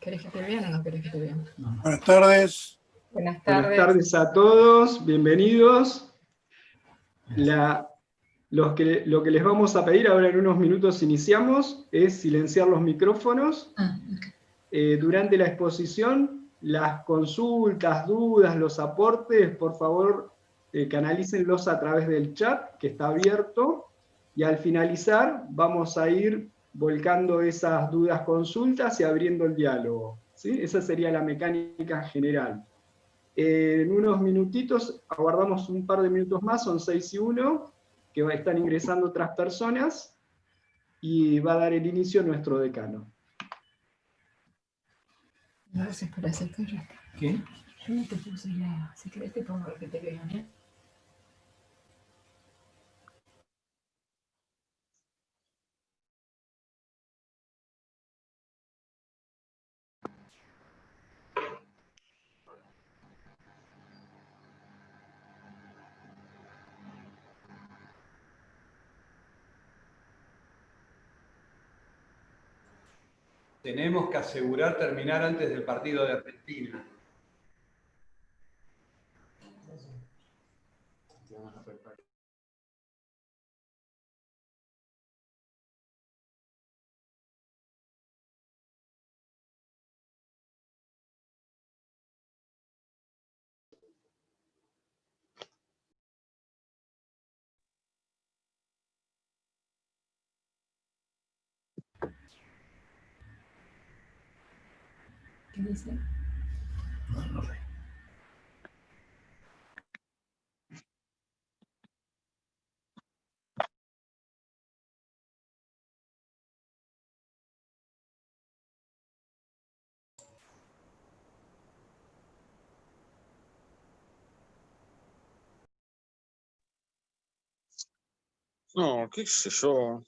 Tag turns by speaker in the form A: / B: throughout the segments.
A: ¿Querés que te vean o no querés que te vean?
B: Buenas tardes.
A: Buenas tardes.
C: Buenas tardes a todos, bienvenidos. Lo que les vamos a pedir ahora en unos minutos iniciamos es silenciar los micrófonos. Durante la exposición, las consultas, dudas, los aportes, por favor, canalícenlos a través del chat que está abierto. Y al finalizar vamos a ir volcando esas dudas, consultas y abriendo el diálogo, ¿sí? Esa sería la mecánica general. En unos minutitos, aguardamos un par de minutos más, son 6:01, que están ingresando otras personas, y va a dar el inicio nuestro decano.
A: Gracias por aceptar.
C: ¿Qué?
A: Yo no te puse ya, si querés te pongo lo que te vean, ¿eh?
D: Tenemos que asegurar terminar antes del partido de Argentina.
A: ¿Qué dice?
B: No sé.
E: No, qué sé yo.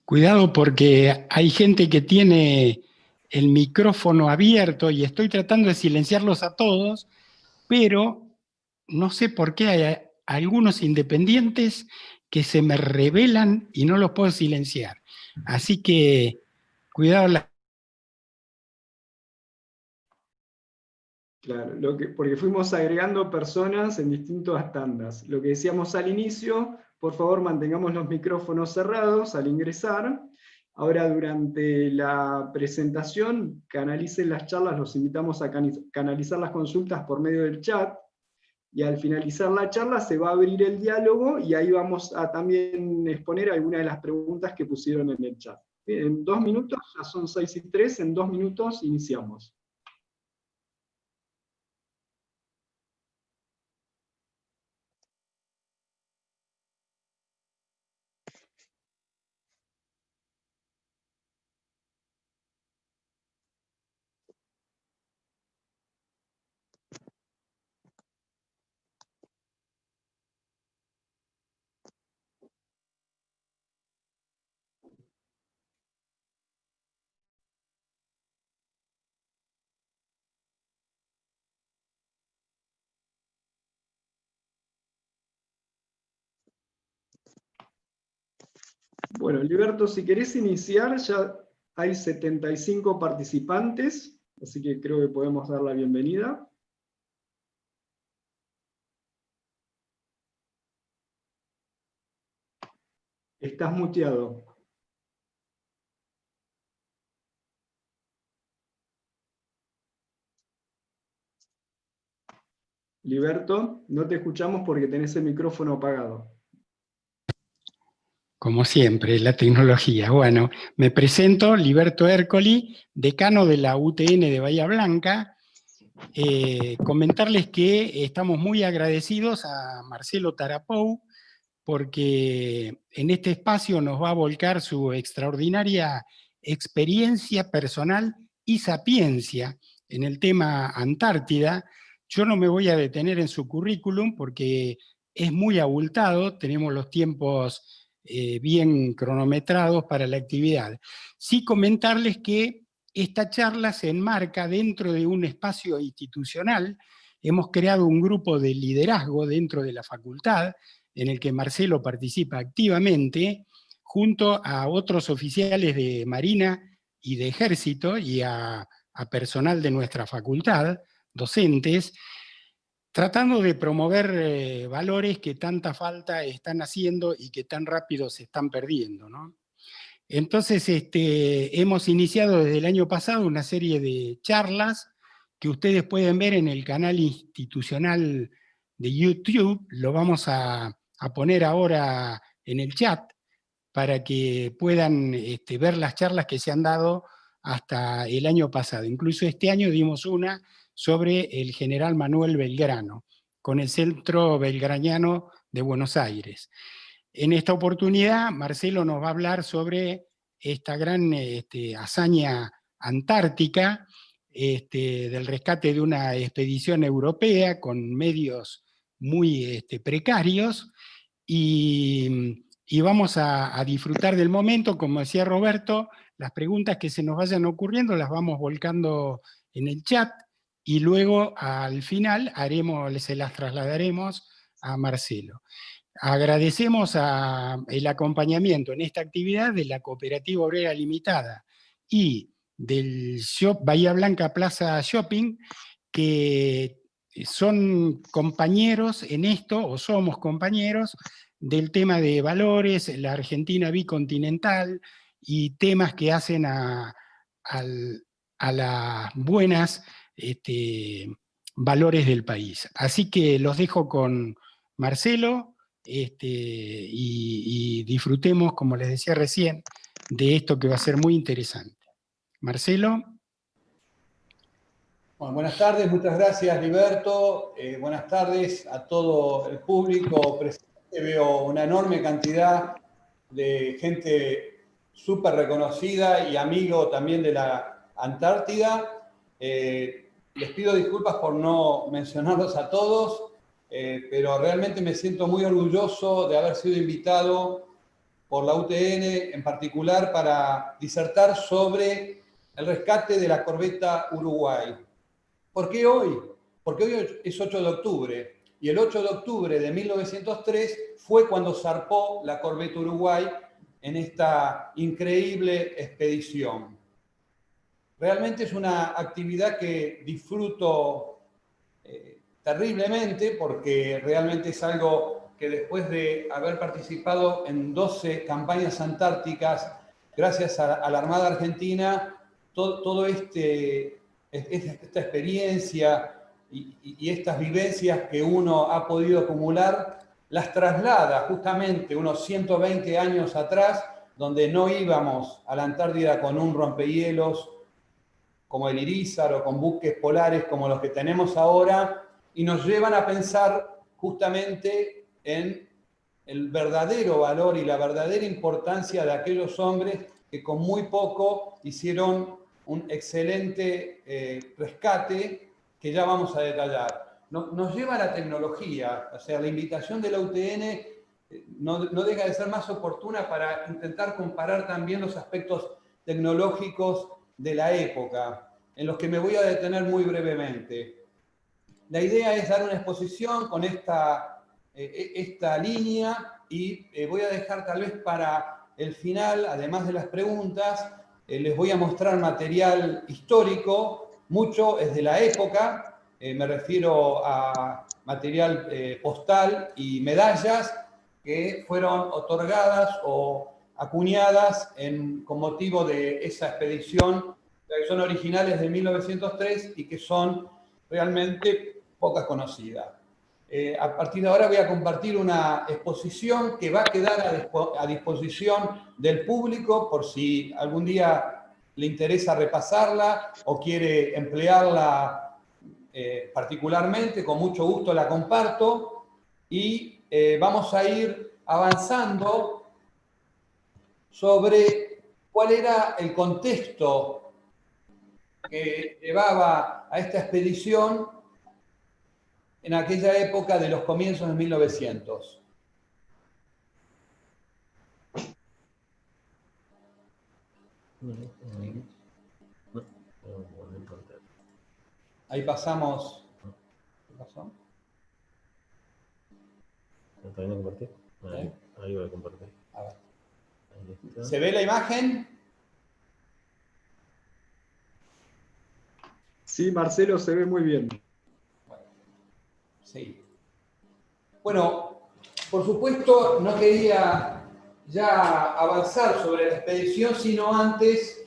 F: Cuidado porque hay gente que tiene el micrófono abierto y estoy tratando de silenciarlos a todos, pero no sé por qué hay algunos independientes que se me revelan y no los puedo silenciar. Así que cuidado.
C: Claro, porque fuimos agregando personas en distintas tandas. Lo que decíamos al inicio, por favor mantengamos los micrófonos cerrados al ingresar. Ahora durante la presentación, canalicen las charlas, los invitamos a canalizar las consultas por medio del chat, y al finalizar la charla se va a abrir el diálogo, y ahí vamos a también exponer algunas de las preguntas que pusieron en el chat. En 2 minutos, ya son 6:03, en 2 minutos iniciamos. Bueno, Liberto, si querés iniciar, ya hay 75 participantes, así que creo que podemos dar la bienvenida. Estás muteado. Liberto, no te escuchamos porque tenés el micrófono apagado.
F: Como siempre, la tecnología. Bueno, me presento, Liberto Ercoli, decano de la UTN de Bahía Blanca. Comentarles que estamos muy agradecidos a Marcelo Tarapou, porque en este espacio nos va a volcar su extraordinaria experiencia personal y sapiencia en el tema Antártida. Yo no me voy a detener en su currículum porque es muy abultado, tenemos los tiempos bien cronometrados para la actividad. Sí comentarles que esta charla se enmarca dentro de un espacio institucional. Hemos creado un grupo de liderazgo dentro de la facultad, en el que Marcelo participa activamente, junto a otros oficiales de Marina y de Ejército y a personal de nuestra facultad, docentes, tratando de promover valores que tanta falta están haciendo y que tan rápido se están perdiendo, ¿no? Entonces, hemos iniciado desde el año pasado una serie de charlas que ustedes pueden ver en el canal institucional de YouTube. Lo vamos a poner ahora en el chat para que puedan ver las charlas que se han dado hasta el año pasado. Incluso este año dimos una sobre el general Manuel Belgrano, con el Centro Belgraniano de Buenos Aires. En esta oportunidad, Marcelo nos va a hablar sobre esta gran hazaña antártica, del rescate de una expedición europea con medios muy precarios, y vamos a disfrutar del momento. Como decía Roberto, las preguntas que se nos vayan ocurriendo las vamos volcando en el chat, y luego al final se las trasladaremos a Marcelo. Agradecemos el acompañamiento en esta actividad de la Cooperativa Obrera Limitada y del Bahía Blanca Plaza Shopping, que son compañeros en esto, o somos compañeros, del tema de valores, la Argentina bicontinental, y temas que hacen a las buenas valores del país. Así que los dejo con Marcelo, y disfrutemos, como les decía recién, de esto que va a ser muy interesante. Marcelo.
D: Bueno, buenas tardes, muchas gracias, Liberto. Buenas tardes a todo el público presente. Veo una enorme cantidad de gente súper reconocida y amigo también de la Antártida. Les pido disculpas por no mencionarlos a todos, pero realmente me siento muy orgulloso de haber sido invitado por la UTN en particular para disertar sobre el rescate de la corbeta Uruguay. ¿Por qué hoy? Porque hoy es 8 de octubre, y el 8 de octubre de 1903 fue cuando zarpó la corbeta Uruguay en esta increíble expedición. Realmente es una actividad que disfruto terriblemente, porque realmente es algo que después de haber participado en 12 campañas antárticas, gracias a la Armada Argentina, todo esta experiencia y estas vivencias que uno ha podido acumular, las traslada justamente unos 120 años atrás, donde no íbamos a la Antártida con un rompehielos como el Irízar o con buques polares como los que tenemos ahora, y nos llevan a pensar justamente en el verdadero valor y la verdadera importancia de aquellos hombres que con muy poco hicieron un excelente rescate que ya vamos a detallar. Nos lleva a la tecnología, o sea, la invitación de la UTN no deja de ser más oportuna para intentar comparar también los aspectos tecnológicos de la época, en los que me voy a detener muy brevemente. La idea es dar una exposición con esta línea, y voy a dejar tal vez para el final, además de las preguntas, les voy a mostrar material histórico. Mucho es de la época, me refiero a material postal y medallas que fueron otorgadas o acuñadas con motivo de esa expedición, que son originales de 1903 y que son realmente pocas conocidas. A partir de ahora voy a compartir una exposición que va a quedar a disposición del público por si algún día le interesa repasarla o quiere emplearla particularmente. Con mucho gusto la comparto, y vamos a ir avanzando sobre cuál era el contexto que llevaba a esta expedición en aquella época de los comienzos de 1900. Ahí pasamos. ¿Qué pasó?
G: ¿También lo compartí?
D: ¿Eh?
G: Ahí voy a compartir.
D: A ver.
G: Ahí está.
D: ¿Se ve la imagen?
C: Sí, Marcelo, se ve muy bien.
D: Sí. Bueno, por supuesto, no quería ya avanzar sobre la expedición, sino antes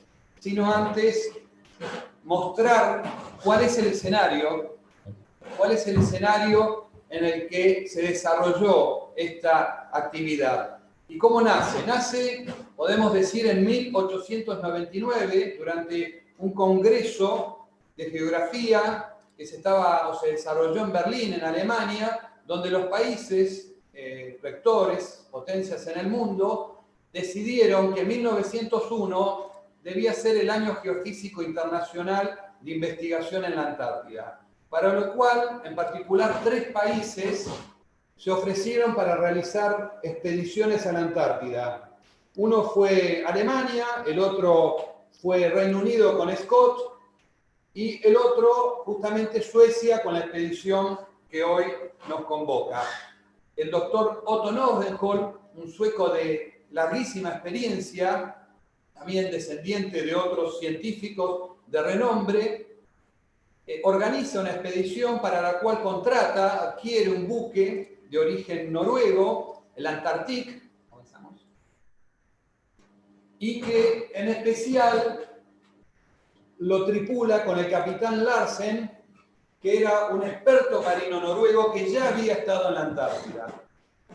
D: mostrar cuál es el escenario en el que se desarrolló esta actividad. ¿Y cómo nace? Nace, podemos decir, en 1899, durante un congreso de geografía que se desarrolló en Berlín, en Alemania, donde los países rectores, potencias en el mundo, decidieron que 1901 debía ser el año geofísico internacional de investigación en la Antártida. Para lo cual, en particular, 3 países se ofrecieron para realizar expediciones a la Antártida. Uno fue Alemania, el otro fue Reino Unido con Scott, y el otro, justamente, Suecia, con la expedición que hoy nos convoca. El doctor Otto Nordenskjöld, un sueco de larguísima experiencia, también descendiente de otros científicos de renombre, organiza una expedición para la cual adquiere un buque de origen noruego, el Antarctic, y que en especial lo tripula con el capitán Larsen, que era un experto marino noruego que ya había estado en la Antártida.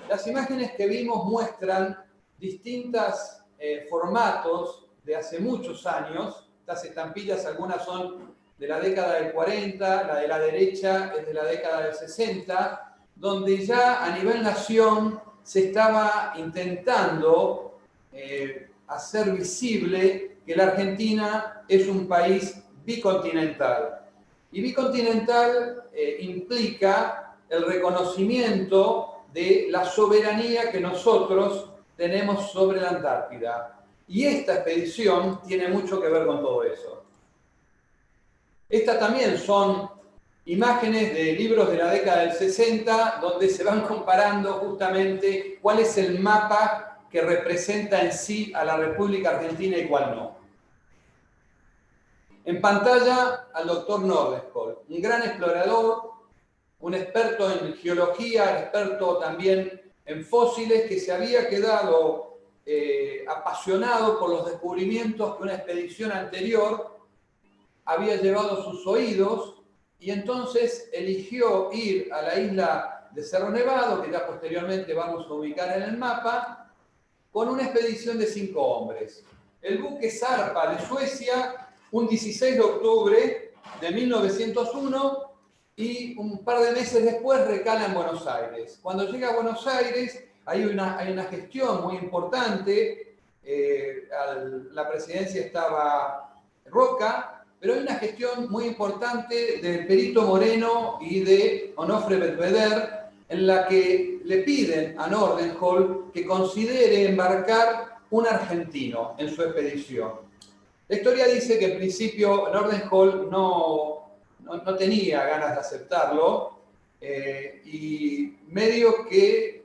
D: Las imágenes que vimos muestran distintos formatos de hace muchos años. Estas estampillas, algunas son de la década del 40, la de la derecha es de la década del 60, donde ya a nivel nación se estaba intentando hacer visible que la Argentina es un país bicontinental. Y bicontinental implica el reconocimiento de la soberanía que nosotros tenemos sobre la Antártida. Y esta expedición tiene mucho que ver con todo eso. Estas también son imágenes de libros de la década del 60, donde se van comparando justamente cuál es el mapa que representa en sí a la República Argentina y cuál no. En pantalla al doctor Nordenskjöld, un gran explorador, un experto en geología, experto también en fósiles, que se había quedado apasionado por los descubrimientos que una expedición anterior había llevado a sus oídos, y entonces eligió ir a la isla de Cerro Nevado, que ya posteriormente vamos a ubicar en el mapa, con una expedición de 5 hombres. El buque zarpa de Suecia un 16 de octubre de 1901 y un par de meses después recala en Buenos Aires. Cuando llega a Buenos Aires hay una gestión muy importante, la presidencia estaba Roca, pero hay una gestión muy importante del Perito Moreno y de Onofre Belvedere, en la que le piden a Nordenskjöld que considere embarcar un argentino en su expedición. La historia dice que en principio Nordenskjöld no tenía ganas de aceptarlo y medio que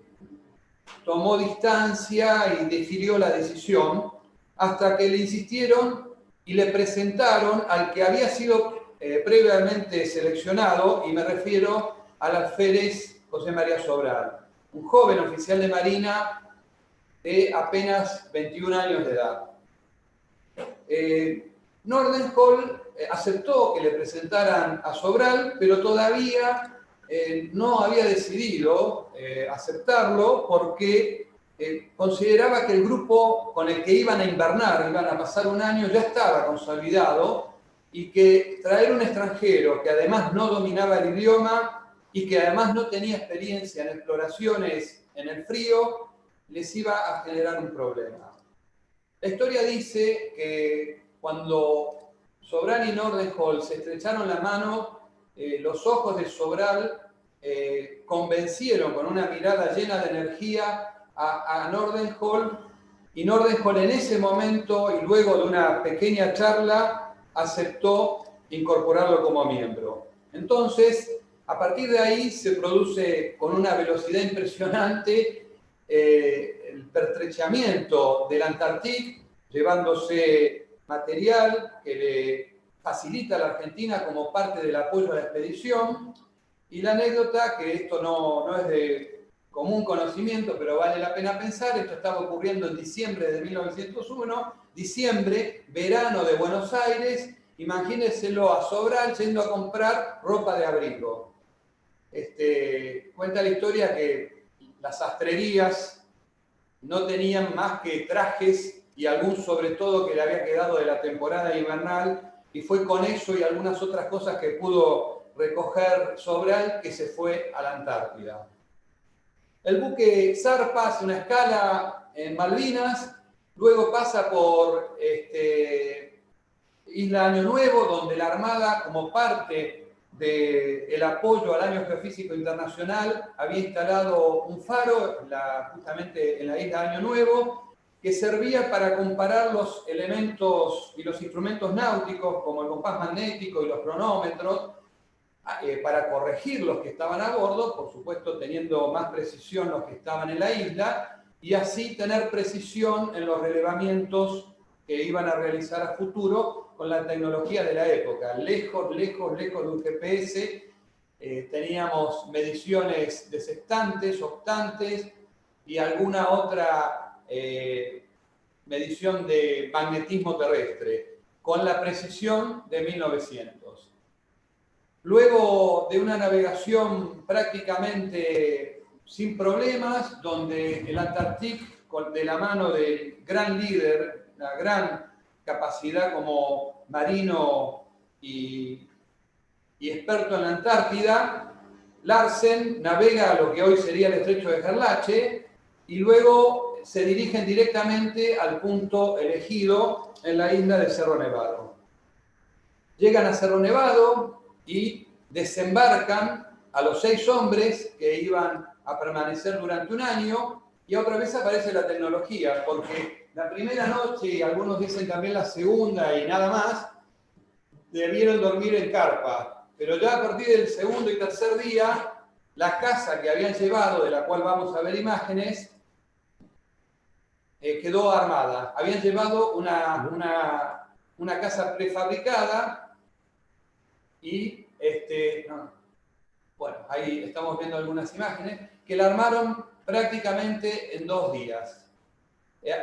D: tomó distancia y difirió la decisión hasta que le insistieron y le presentaron al que había sido previamente seleccionado, y me refiero al alférez José María Sobral, un joven oficial de Marina de apenas 21 años de edad. Nordenskjöld aceptó que le presentaran a Sobral, pero todavía no había decidido aceptarlo porque consideraba que el grupo con el que iban a invernar, iban a pasar un año, ya estaba consolidado, y que traer un extranjero que además no dominaba el idioma y que además no tenía experiencia en exploraciones en el frío, les iba a generar un problema. La historia dice que cuando Sobral y Nordenskjöld se estrecharon la mano, los ojos de Sobral convencieron con una mirada llena de energía a Nordenskjöld, y Nordenskjöld en ese momento, y luego de una pequeña charla, aceptó incorporarlo como miembro. Entonces, A partir de ahí se produce con una velocidad impresionante el pertrechamiento del Antártic, llevándose material que le facilita a la Argentina como parte del apoyo a la expedición. Y la anécdota, que esto no es de común conocimiento, pero vale la pena pensar, esto estaba ocurriendo en diciembre de 1901, diciembre, verano de Buenos Aires, imagínenselo a Sobral yendo a comprar ropa de abrigo. Cuenta la historia que las sastrerías no tenían más que trajes y algún sobre todo que le había quedado de la temporada invernal, y fue con eso y algunas otras cosas que pudo recoger Sobral que se fue a la Antártida. El buque zarpa, hace una escala en Malvinas, luego pasa por Isla Año Nuevo, donde la Armada, como parte del apoyo al Año Geofísico Internacional, había instalado un faro justamente en la isla Año Nuevo, que servía para comparar los elementos y los instrumentos náuticos, como el compás magnético y los cronómetros, para corregir los que estaban a bordo, por supuesto teniendo más precisión los que estaban en la isla, y así tener precisión en los relevamientos que iban a realizar a futuro con la tecnología de la época. Lejos de un GPS, teníamos mediciones de sextantes, octantes y alguna otra medición de magnetismo terrestre, con la precisión de 1900. Luego de una navegación prácticamente sin problemas, donde el Antártic, de la mano del gran líder, la gran capacidad como marino y experto en la Antártida, Larsen navega a lo que hoy sería el estrecho de Gerlache y luego se dirigen directamente al punto elegido en la isla de Cerro Nevado. Llegan a Cerro Nevado y desembarcan a los 6 hombres que iban a permanecer durante un año, y otra vez aparece la tecnología, porque la primera noche, y algunos dicen también la segunda y nada más, debieron dormir en carpa, pero ya a partir del segundo y tercer día, la casa que habían llevado, de la cual vamos a ver imágenes, quedó armada. Habían llevado una casa prefabricada y, bueno, ahí estamos viendo algunas imágenes, que la armaron prácticamente en 2 días.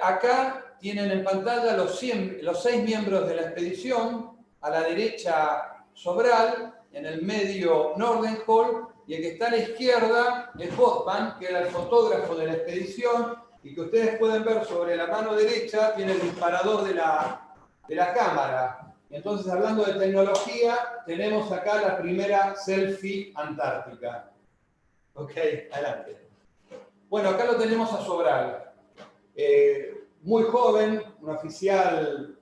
D: Acá tienen en pantalla los 6 miembros de la expedición, a la derecha Sobral, en el medio Nordenhol, y el que está a la izquierda es Botman, que era el fotógrafo de la expedición, y que ustedes pueden ver sobre la mano derecha tiene el disparador de la cámara. Entonces, hablando de tecnología, tenemos acá la primera selfie antártica. Ok, adelante. Bueno, acá lo tenemos a Sobral. Muy joven, un oficial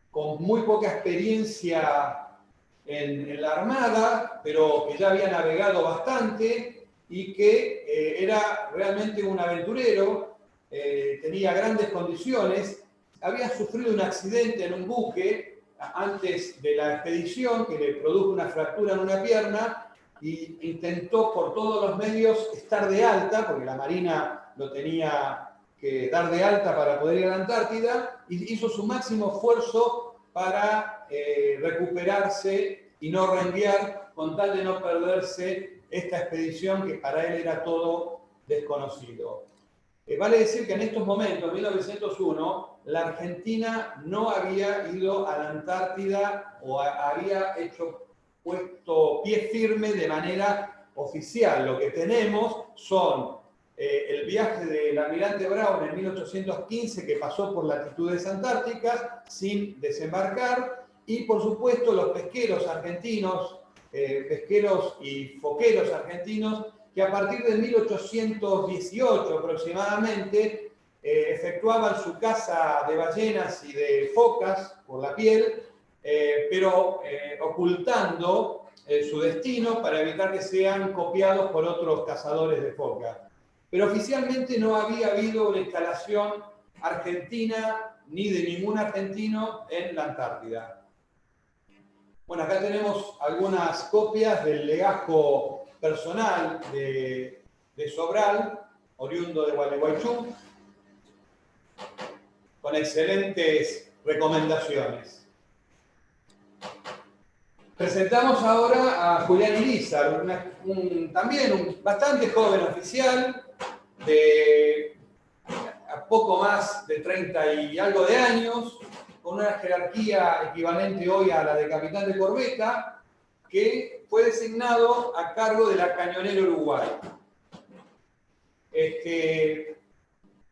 D: con muy poca experiencia en la Armada, pero que ya había navegado bastante y que era realmente un aventurero, tenía grandes condiciones, había sufrido un accidente en un buque antes de la expedición que le produjo una fractura en una pierna y intentó por todos los medios estar de alta, porque la Marina lo tenía que dar de alta para poder ir a la Antártida, y hizo su máximo esfuerzo para recuperarse y no renguear, con tal de no perderse esta expedición que para él era todo desconocido. Vale decir que en estos momentos, en 1901, la Argentina no había ido a la Antártida o había puesto pie firme de manera oficial. Lo que tenemos son el viaje del almirante Brown en 1815, que pasó por latitudes antárticas sin desembarcar, y por supuesto los pesqueros argentinos, pesqueros y foqueros argentinos, que a partir de 1818 aproximadamente efectuaban su caza de ballenas y de focas por la piel, pero ocultando su destino para evitar que sean copiados por otros cazadores de foca. Pero oficialmente no había habido una instalación argentina ni de ningún argentino en la Antártida. Bueno, acá tenemos algunas copias del legajo personal de Sobral, oriundo de Gualeguaychú, con excelentes recomendaciones. Presentamos ahora a Julián Irízar, también un bastante joven oficial, de a poco más de 30 y algo de años, con una jerarquía equivalente hoy a la de capitán de corbeta, que fue designado a cargo de la Cañonera Uruguay.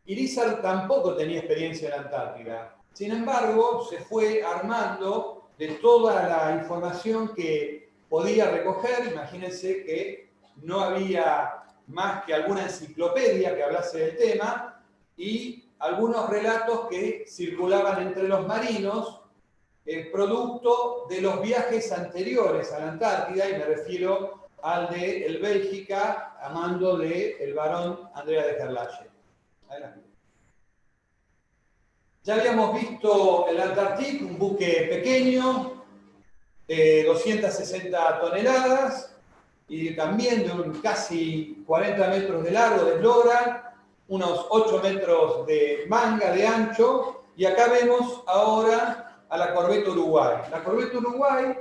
D: Irízar tampoco tenía experiencia en la Antártida. Sin embargo, se fue armando de toda la información que podía recoger. Imagínense que no había más que alguna enciclopedia que hablase del tema y algunos relatos que circulaban entre los marinos, producto de los viajes anteriores a la Antártida, y me refiero al de el Bélgica a mando del barón Andrea de Gerlache. Adelante. Ya habíamos visto el Antarctic, un buque pequeño de 260 toneladas y también de casi 40 metros de largo de eslora, unos 8 metros de manga de ancho, y acá vemos ahora a la corbeta Uruguay. La corbeta Uruguay,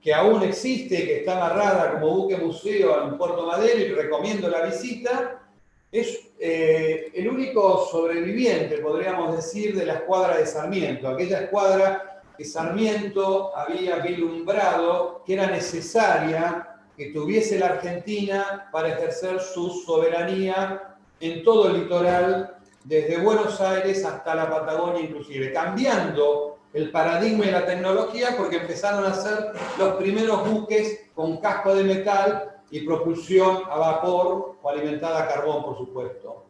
D: que aún existe, que está amarrada como buque museo en Puerto Madero y recomiendo la visita, es el único sobreviviente, podríamos decir, de la escuadra de Sarmiento, aquella escuadra que Sarmiento había vislumbrado que era necesaria que tuviese la Argentina para ejercer su soberanía en todo el litoral, desde Buenos Aires hasta la Patagonia inclusive, cambiando el paradigma y la tecnología, porque empezaron a hacer los primeros buques con casco de metal y propulsión a vapor o alimentada a carbón, por supuesto.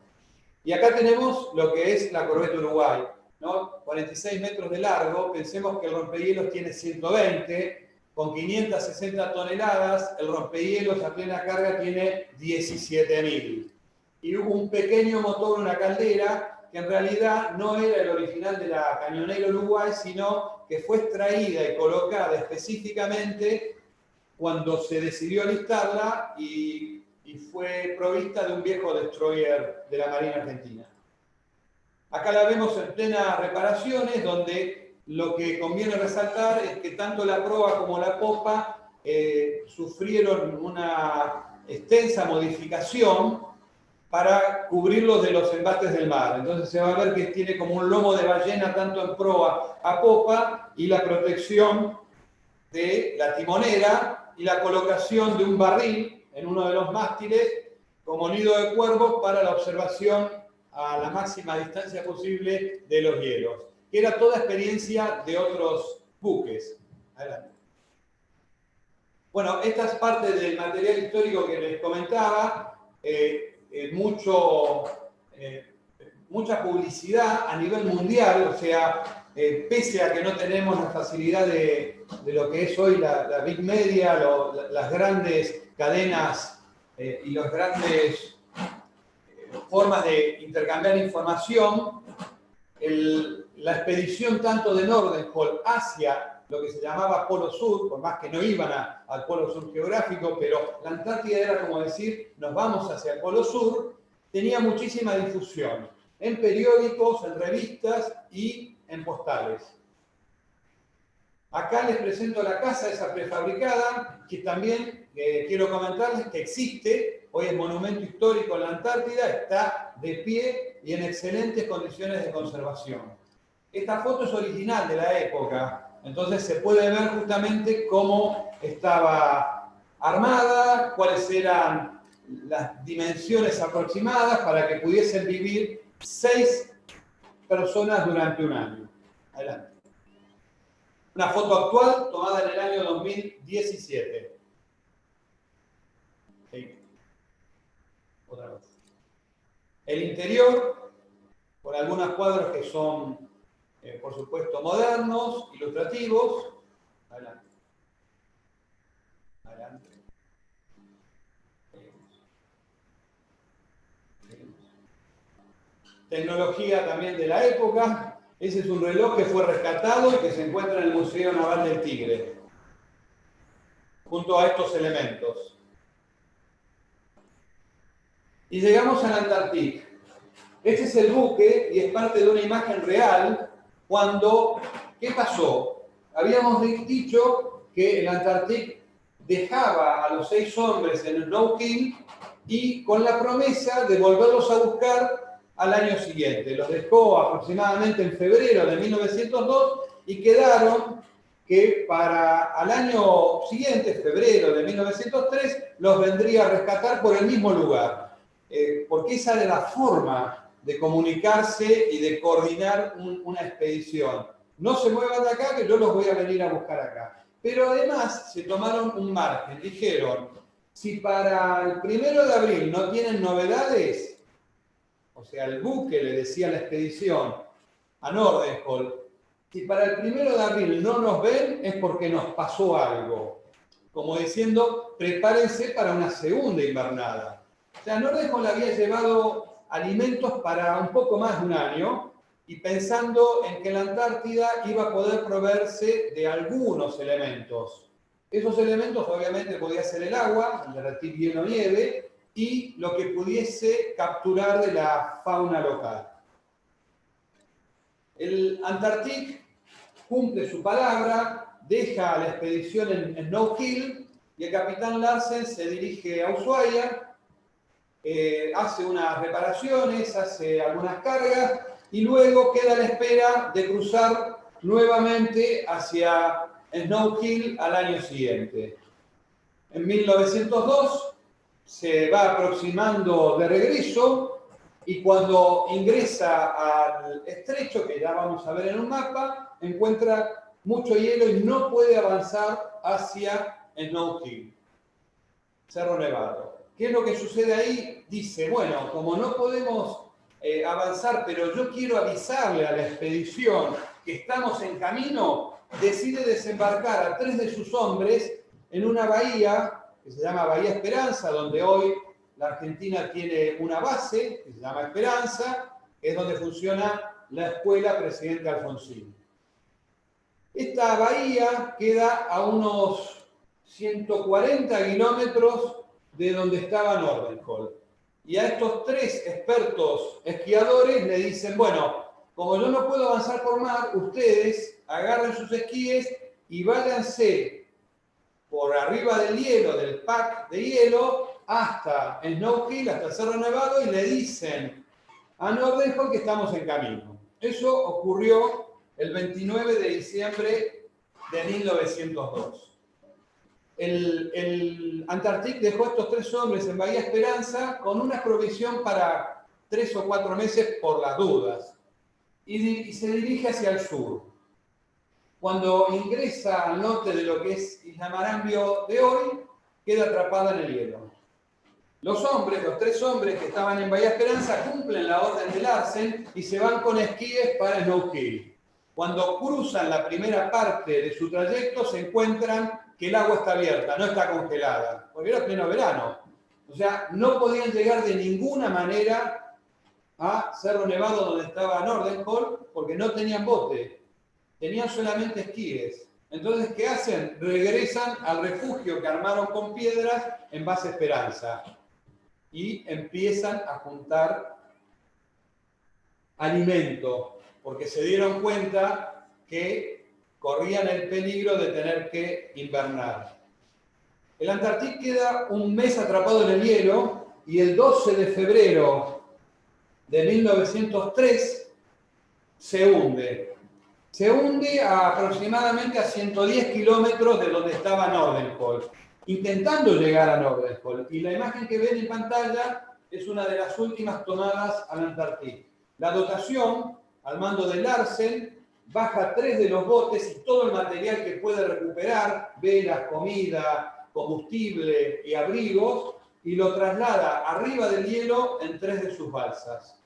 D: Y acá tenemos lo que es la corbeta Uruguay, ¿no? 46 metros de largo, pensemos que el rompehielos tiene 120, con 560 toneladas, el rompehielos a plena carga tiene 17.000. Y hubo un pequeño motor, una caldera, que en realidad no era el original de la Cañonera Uruguay, sino que fue extraída y colocada específicamente cuando se decidió alistarla y fue provista de un viejo destroyer de la Marina Argentina. Acá la vemos en plenas reparaciones, donde lo que conviene resaltar es que tanto la proa como la popa sufrieron una extensa modificación para cubrirlos de los embates del mar. Entonces se va a ver que tiene como un lomo de ballena tanto en proa a popa, y la protección de la timonera y la colocación de un barril en uno de los mástiles como nido de cuervos para la observación a la máxima distancia posible de los hielos, que era toda experiencia de otros buques. Adelante. Bueno, esta es parte del material histórico que les comentaba. Mucha publicidad a nivel mundial, o sea, pese a que no tenemos la facilidad de lo que es hoy la Big Media, las grandes cadenas y las grandes formas de intercambiar información, la expedición tanto de Nordenskjöld hacia lo que se llamaba Polo Sur, por más que no iban al Polo Sur geográfico, pero la Antártida era como decir, nos vamos hacia el Polo Sur, tenía muchísima difusión en periódicos, en revistas y en postales. Acá les presento la casa, esa prefabricada, que también quiero comentarles que existe, hoy es monumento histórico en la Antártida, está de pie y en excelentes condiciones de conservación. Esta foto es original de la época, entonces se puede ver justamente cómo estaba armada, cuáles eran las dimensiones aproximadas para que pudiesen vivir 6 personas durante un año. Adelante. Una foto actual tomada en el año 2017. Sí. Otra vez. El interior, con algunos cuadros que son, por supuesto, modernos, ilustrativos. Adelante. Adelante. Tecnología también de la época. Ese es un reloj que fue rescatado y que se encuentra en el Museo Naval del Tigre. junto a estos elementos. Y llegamos a la Antártica. Este es el buque y es parte de una imagen real cuando, ¿qué pasó? Habíamos dicho que el Antártica dejaba a los 6 hombres en el no-kill y con la promesa de volverlos a buscar al año siguiente. Los dejó aproximadamente en febrero de 1902 y quedaron que para al año siguiente, febrero de 1903, los vendría a rescatar por el mismo lugar. Porque esa era la forma de comunicarse y de coordinar una expedición. No se muevan de acá, que yo los voy a venir a buscar acá. Pero además se tomaron un margen. Dijeron, si para el 1 de abril no tienen novedades, o sea, el buque le decía a la expedición, a Nordenskjöld, si para el 1 de abril no nos ven, es porque nos pasó algo. Como diciendo, prepárense para una segunda invernada. O sea, Nordenskjöld había llevado alimentos para un poco más de un año y pensando en que la Antártida iba a poder proveerse de algunos elementos. Esos elementos obviamente podía ser el agua, el derretir hielo o nieve, y lo que pudiese capturar de la fauna local. El Antártica cumple su palabra, deja a la expedición en no-kill y el capitán Larsen se dirige a Ushuaia, hace unas reparaciones, hace algunas cargas y luego queda a la espera de cruzar nuevamente hacia no-kill al año siguiente. En 1902 se va aproximando de regreso y cuando ingresa al estrecho, que ya vamos a ver en un mapa, encuentra mucho hielo y no puede avanzar hacia no-kill, Cerro Nevado. ¿Qué es lo que sucede ahí? Dice, bueno, como no podemos avanzar, pero yo quiero avisarle a la expedición que estamos en camino, decide desembarcar a 3 de sus hombres en una bahía que se llama Bahía Esperanza, donde hoy la Argentina tiene una base que se llama Esperanza, que es donde funciona la escuela Presidente Alfonsín. Esta bahía queda a unos 140 kilómetros de donde estaba Nordenskjöld. Y a estos 3 expertos esquiadores le dicen, bueno, como yo no puedo avanzar por mar, ustedes agarren sus esquíes y váyanse por arriba del hielo, del pack de hielo, hasta el no-kill, hasta el Cerro Nevado, y le dicen a Nordenskjöld que estamos en camino. Eso ocurrió el 29 de diciembre de 1902. El Antártica dejó a estos 3 hombres en Bahía Esperanza con una provisión para 3 o 4 meses por las dudas. Y se dirige hacia el sur. Cuando ingresa al norte de lo que es Isla Marambio de hoy, queda atrapada en el hielo. Los 3 hombres que estaban en Bahía Esperanza cumplen la orden de Larsen y se van con esquíes para el no-kill. Cuando cruzan la primera parte de su trayecto se encuentran que el agua está abierta, no está congelada, porque era pleno verano. O sea, no podían llegar de ninguna manera a Cerro Nevado donde estaba Nordenskjöld porque no tenían bote, tenían solamente esquíes. Entonces, ¿qué hacen? Regresan al refugio que armaron con piedras en Base Esperanza y empiezan a juntar alimento, porque se dieron cuenta que corrían el peligro de tener que invernar. El Antártica queda un mes atrapado en el hielo y el 12 de febrero de 1903 se hunde. Se hunde aproximadamente a 110 kilómetros de donde estaba Nordenskjöld, intentando llegar a Nordenskjöld. Y la imagen que ven en pantalla es una de las últimas tomadas al Antártica. La dotación, al mando de Larsen, baja 3 de los botes y todo el material que puede recuperar, velas, comida, combustible y abrigos, y lo traslada arriba del hielo en 3 de sus balsas.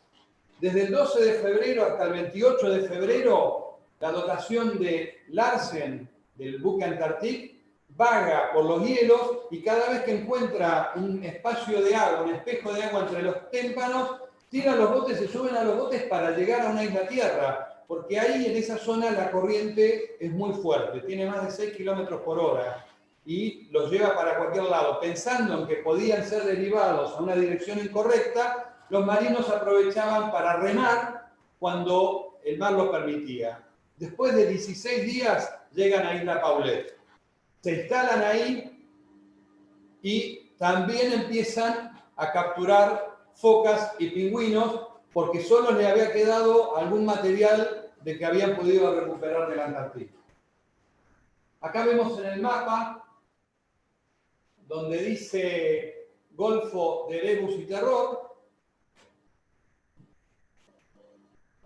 D: Desde el 12 de febrero hasta el 28 de febrero, la dotación de Larsen, del buque Antártica, vaga por los hielos y cada vez que encuentra un espacio de agua, un espejo de agua entre los témpanos, tiran los botes, se suben a los botes para llegar a una isla tierra. Porque ahí en esa zona la corriente es muy fuerte, tiene más de 6 kilómetros por hora. y los lleva para cualquier lado, pensando en que podían ser derivados a una dirección incorrecta, los marinos aprovechaban para remar cuando el mar lo permitía. Después de 16 días llegan a Isla Paulet. Se instalan ahí y también empiezan a capturar focas y pingüinos porque solo les había quedado algún material de que habían podido recuperar de la Antártida. Acá vemos en el mapa donde dice Golfo de Erebus y Terror.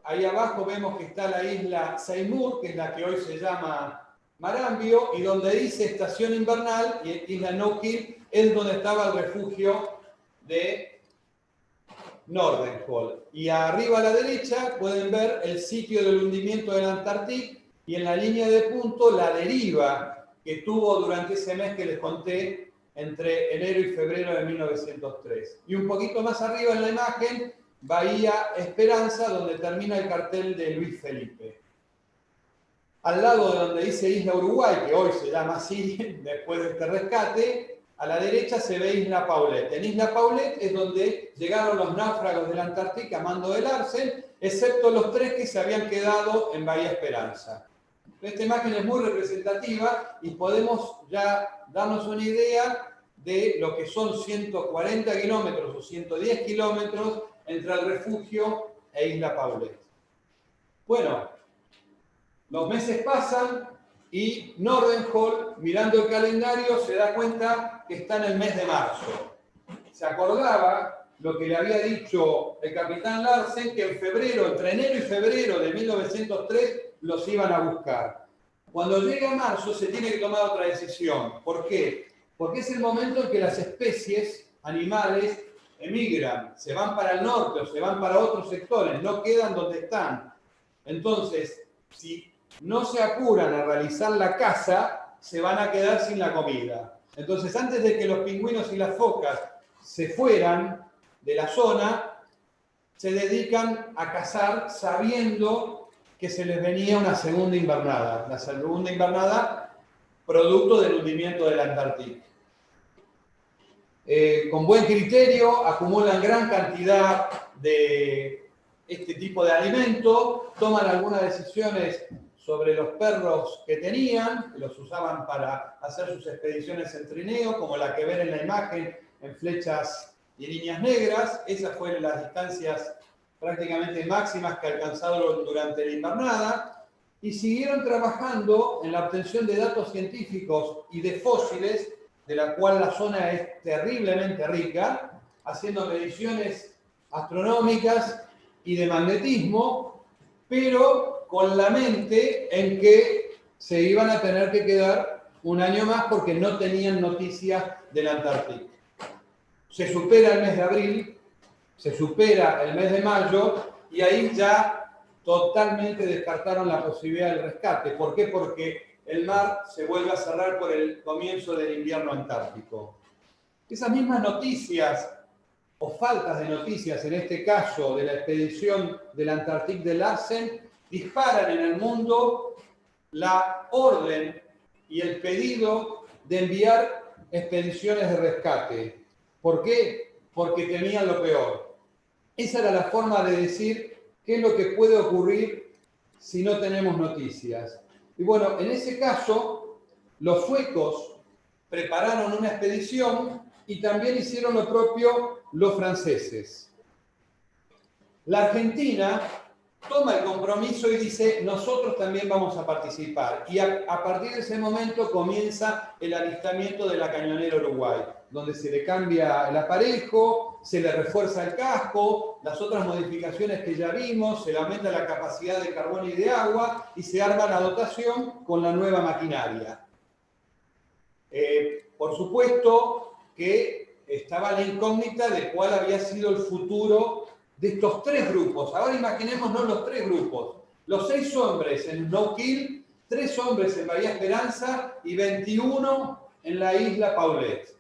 D: Ahí abajo vemos que está la isla Seymour, que es la que hoy se llama Marambio, y donde dice Estación Invernal y Isla No Kill es donde estaba el refugio de Nordenhall. Y arriba a la derecha pueden ver el sitio del hundimiento del Antártic y en la línea de punto la deriva que tuvo durante ese mes que les conté entre enero y febrero de 1903. Y un poquito más arriba en la imagen, Bahía Esperanza, donde termina el cartel de Luis Felipe. Al lado de donde dice Isla Uruguay, que hoy se llama así después de este rescate, a la derecha se ve Isla Paulet. En Isla Paulet es donde llegaron los náufragos de la Antártica a mando de Larsen, excepto los 3 que se habían quedado en Bahía Esperanza. Esta imagen es muy representativa y podemos ya darnos una idea de lo que son 140 kilómetros o 110 kilómetros entre el refugio e Isla Paulet. Bueno, los meses pasan y Nordenhall, mirando el calendario, se da cuenta que está en el mes de marzo. Se acordaba lo que le había dicho el capitán Larsen, que en febrero, entre enero y febrero de 1903, los iban a buscar. Cuando llega marzo se tiene que tomar otra decisión. ¿Por qué? Porque es el momento en que las especies animales emigran, se van para el norte o se van para otros sectores, no quedan donde están. Entonces, si no se apuran a realizar la caza, se van a quedar sin la comida. Entonces, antes de que los pingüinos y las focas se fueran de la zona, se dedican a cazar sabiendo que se les venía una segunda invernada. La segunda invernada producto del hundimiento del Antártico. Con buen criterio, acumulan gran cantidad de este tipo de alimento, toman algunas decisiones sobre los perros que tenían, que los usaban para hacer sus expediciones en trineo, como la que ven en la imagen, en flechas y líneas negras. Esas fueron las distancias prácticamente máximas que alcanzaron durante la invernada, y siguieron trabajando en la obtención de datos científicos y de fósiles, de la cual la zona es terriblemente rica, haciendo mediciones astronómicas y de magnetismo, pero con la mente en que se iban a tener que quedar un año más porque no tenían noticias del Antártico. Se supera el mes de abril, se supera el mes de mayo, y ahí ya totalmente descartaron la posibilidad del rescate. ¿Por qué? Porque el mar se vuelve a cerrar por el comienzo del invierno antártico. Esas mismas noticias, o faltas de noticias, en este caso de la expedición del Antártic de Larsen, disparan en el mundo la orden y el pedido de enviar expediciones de rescate. ¿Por qué? Porque temían lo peor. Esa era la forma de decir qué es lo que puede ocurrir si no tenemos noticias. Y bueno, en ese caso, los suecos prepararon una expedición y también hicieron lo propio los franceses. La Argentina toma el compromiso y dice, nosotros también vamos a participar. Y a partir de ese momento comienza el alistamiento de la Cañonera Uruguay, donde se le cambia el aparejo, se le refuerza el casco, las otras modificaciones que ya vimos, se le aumenta la capacidad de carbón y de agua, y se arma la dotación con la nueva maquinaria. Por supuesto que estaba la incógnita de cuál había sido el futuro de estos 3 grupos. Ahora imaginémonos los 3 grupos. Los 6 hombres en No Kill, 3 hombres en Bahía Esperanza y 21 en la isla Paulet.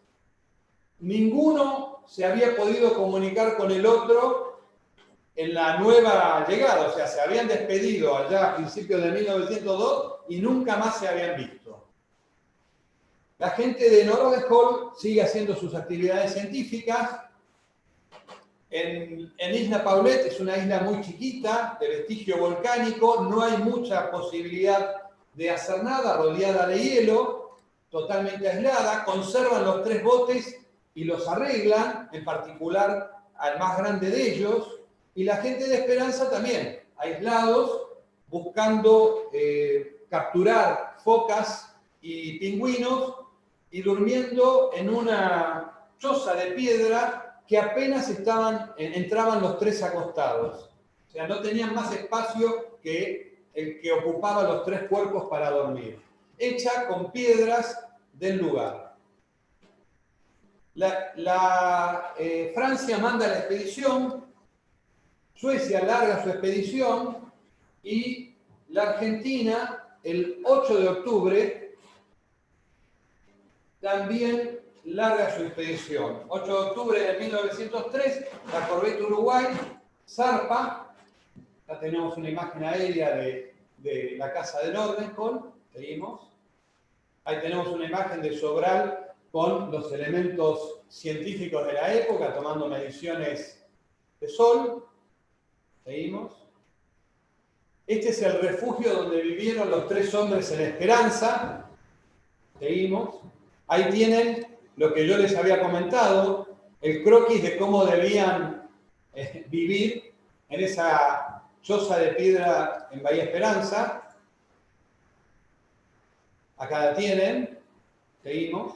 D: Ninguno se había podido comunicar con el otro en la nueva llegada. O sea, se habían despedido allá a principios de 1902 y nunca más se habían visto. La gente de Nordenskjöld sigue haciendo sus actividades científicas. En Isla Paulet es una isla muy chiquita, de vestigio volcánico, no hay mucha posibilidad de hacer nada, rodeada de hielo, totalmente aislada. Conservan los 3 botes y los arreglan, en particular al más grande de ellos, y la gente de Esperanza también, aislados, buscando capturar focas y pingüinos, y durmiendo en una choza de piedra que apenas entraban los 3 acostados. O sea, no tenían más espacio que el que ocupaba los 3 cuerpos para dormir. Hecha con piedras del lugar. Francia manda la expedición, Suecia larga su expedición y la Argentina, el 8 de octubre, también larga su expedición. 8 de octubre de 1903, la corbeta Uruguay zarpa. Acá tenemos una imagen aérea de la casa de Nordenskjöld. Seguimos. Ahí tenemos una imagen de Sobral con los elementos científicos de la época, tomando mediciones de sol. Seguimos. Este es el refugio donde vivieron los 3 hombres en Esperanza. Seguimos. Ahí tienen lo que yo les había comentado, el croquis de cómo debían vivir en esa choza de piedra en Bahía Esperanza. Acá la tienen. Seguimos.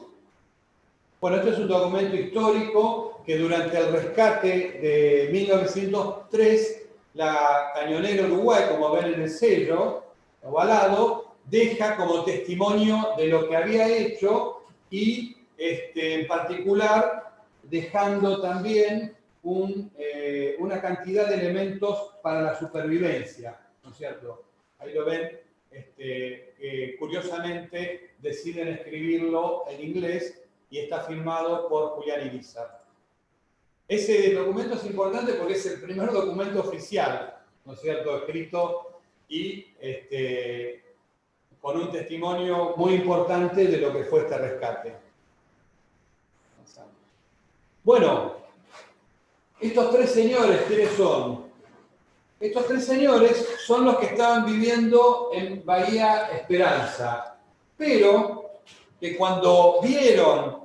D: Bueno, este es un documento histórico que durante el rescate de 1903, la Cañonera Uruguay, como ven en el sello ovalado, deja como testimonio de lo que había hecho y en particular dejando también una cantidad de elementos para la supervivencia, ¿no es cierto? Ahí lo ven, que curiosamente deciden escribirlo en inglés y está firmado por Julián Irizar. Ese documento es importante porque es el primer documento oficial, ¿no es cierto?, escrito y con un testimonio muy importante de lo que fue este rescate. Bueno, estos 3 señores, ¿quiénes son? Estos 3 señores son los que estaban viviendo en Bahía Esperanza, pero que cuando vieron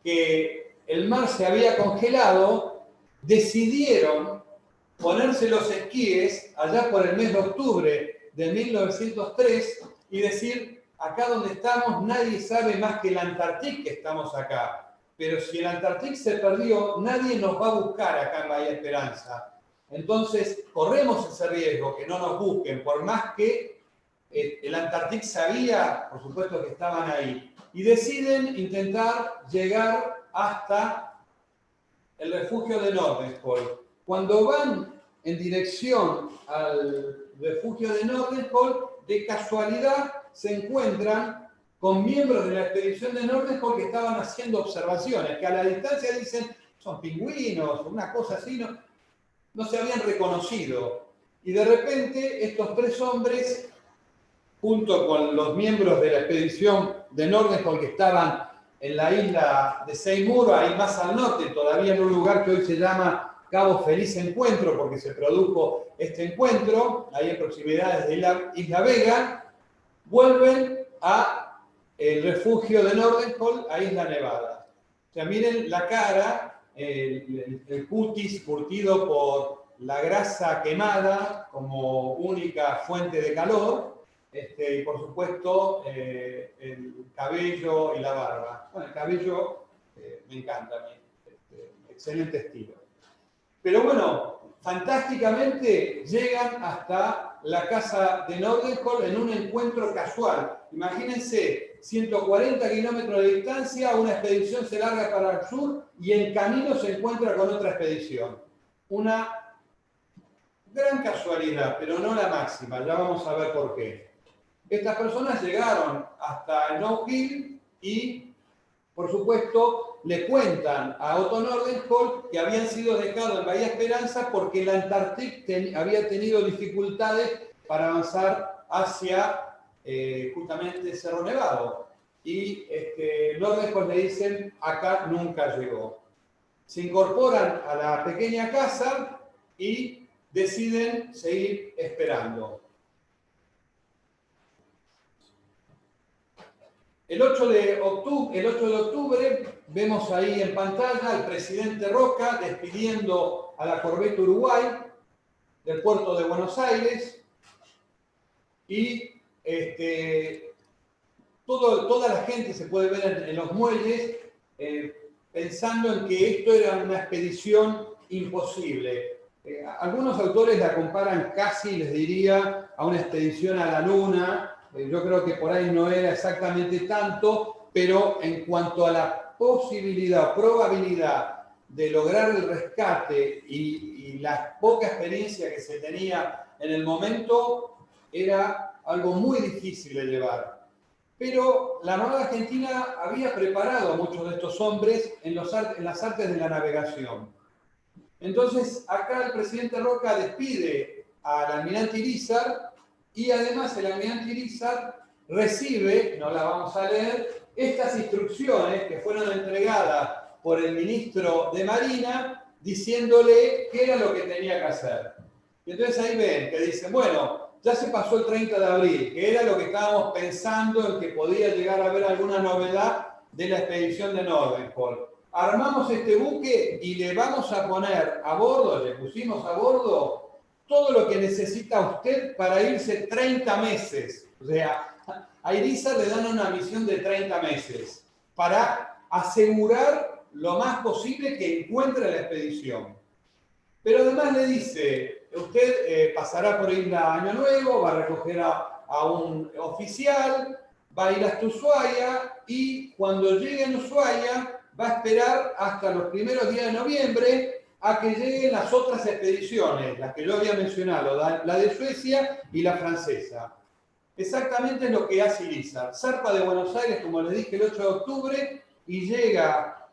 D: que el mar se había congelado, decidieron ponerse los esquíes allá por el mes de octubre de 1903 y decir, acá donde estamos nadie sabe más que el Antártic que estamos acá. Pero si el Antártic se perdió, nadie nos va a buscar acá en Bahía Esperanza. Entonces, corremos ese riesgo, que no nos busquen, por más que el Antártic sabía, por supuesto, que estaban ahí. Y deciden intentar llegar hasta el refugio de Nordenskjöld. Cuando van en dirección al refugio de Nordenskjöld, de casualidad se encuentran con miembros de la expedición de Nordenskjöld que estaban haciendo observaciones, que a la distancia dicen, son pingüinos, una cosa así, no se habían reconocido. Y de repente estos 3 hombres, junto con los miembros de la expedición de Nordenskjöld que estaban en la isla de Seymour, ahí más al norte, todavía en un lugar que hoy se llama Cabo Feliz Encuentro, porque se produjo este encuentro, ahí en proximidades de Isla Vega, vuelven a el refugio de Nordenskjöld a Isla Nevada. O sea, miren la cara, el cutis curtido por la grasa quemada como única fuente de calor, y por supuesto el cabello y la barba. Bueno, el cabello me encanta a mí, excelente estilo. Pero bueno, fantásticamente llegan hasta la casa de Nordenskjöld en un encuentro casual. Imagínense, 140 kilómetros de distancia, una expedición se larga para el sur y en camino se encuentra con otra expedición. Una gran casualidad, pero no la máxima, ya vamos a ver por qué. Estas personas llegaron hasta Snow Hill y, por supuesto, le cuentan a Otto Nordenskjöld que habían sido dejados en Bahía Esperanza porque el Antártic había tenido dificultades para avanzar hacia justamente Cerro Nevado. y Nordenskjöld le dicen, acá nunca llegó. Se incorporan a la pequeña casa y deciden seguir esperando. El 8 de octubre vemos ahí en pantalla al presidente Roca despidiendo a la Corvette Uruguay del puerto de Buenos Aires y toda la gente se puede ver en los muelles pensando en que esto era una expedición imposible. Algunos autores la comparan casi, les diría, a una expedición a la Luna. Yo creo que por ahí no era exactamente tanto, pero en cuanto a la posibilidad, probabilidad de lograr el rescate y la poca experiencia que se tenía en el momento, era algo muy difícil de llevar. Pero la Armada Argentina había preparado a muchos de estos hombres en las artes de la navegación. Entonces, acá el presidente Roca despide al almirante Irízar y además el almirante Irízar recibe, no la vamos a leer, estas instrucciones que fueron entregadas por el ministro de Marina diciéndole qué era lo que tenía que hacer. Y entonces ahí ven que dicen, bueno, ya se pasó el 30 de abril, que era lo que estábamos pensando en que podía llegar a haber alguna novedad de la expedición de Nordenskjöld. Armamos este buque y le vamos a poner a bordo, le pusimos a bordo todo lo que necesita usted para irse 30 meses. O sea, a Irízar le dan una misión de 30 meses para asegurar lo más posible que encuentre la expedición. Pero además le dice, usted pasará por Isla Año Nuevo, va a recoger a un oficial, va a ir hasta Ushuaia y cuando llegue a Ushuaia va a esperar hasta los primeros días de noviembre a que lleguen las otras expediciones, las que yo había mencionado, la de Suecia y la francesa. Exactamente es lo que hace Irízar. Zarpa de Buenos Aires, como les dije, el 8 de octubre y llega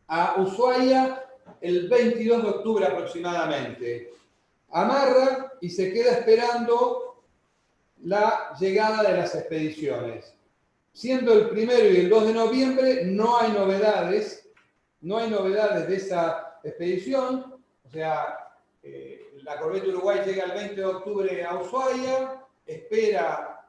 D: a Ushuaia el 22 de octubre aproximadamente. Amarra y se queda esperando la llegada de las expediciones. Siendo el 1 y el 2 de noviembre, no hay novedades de esa expedición. O sea, la Corvette Uruguay llega el 20 de octubre a Ushuaia, espera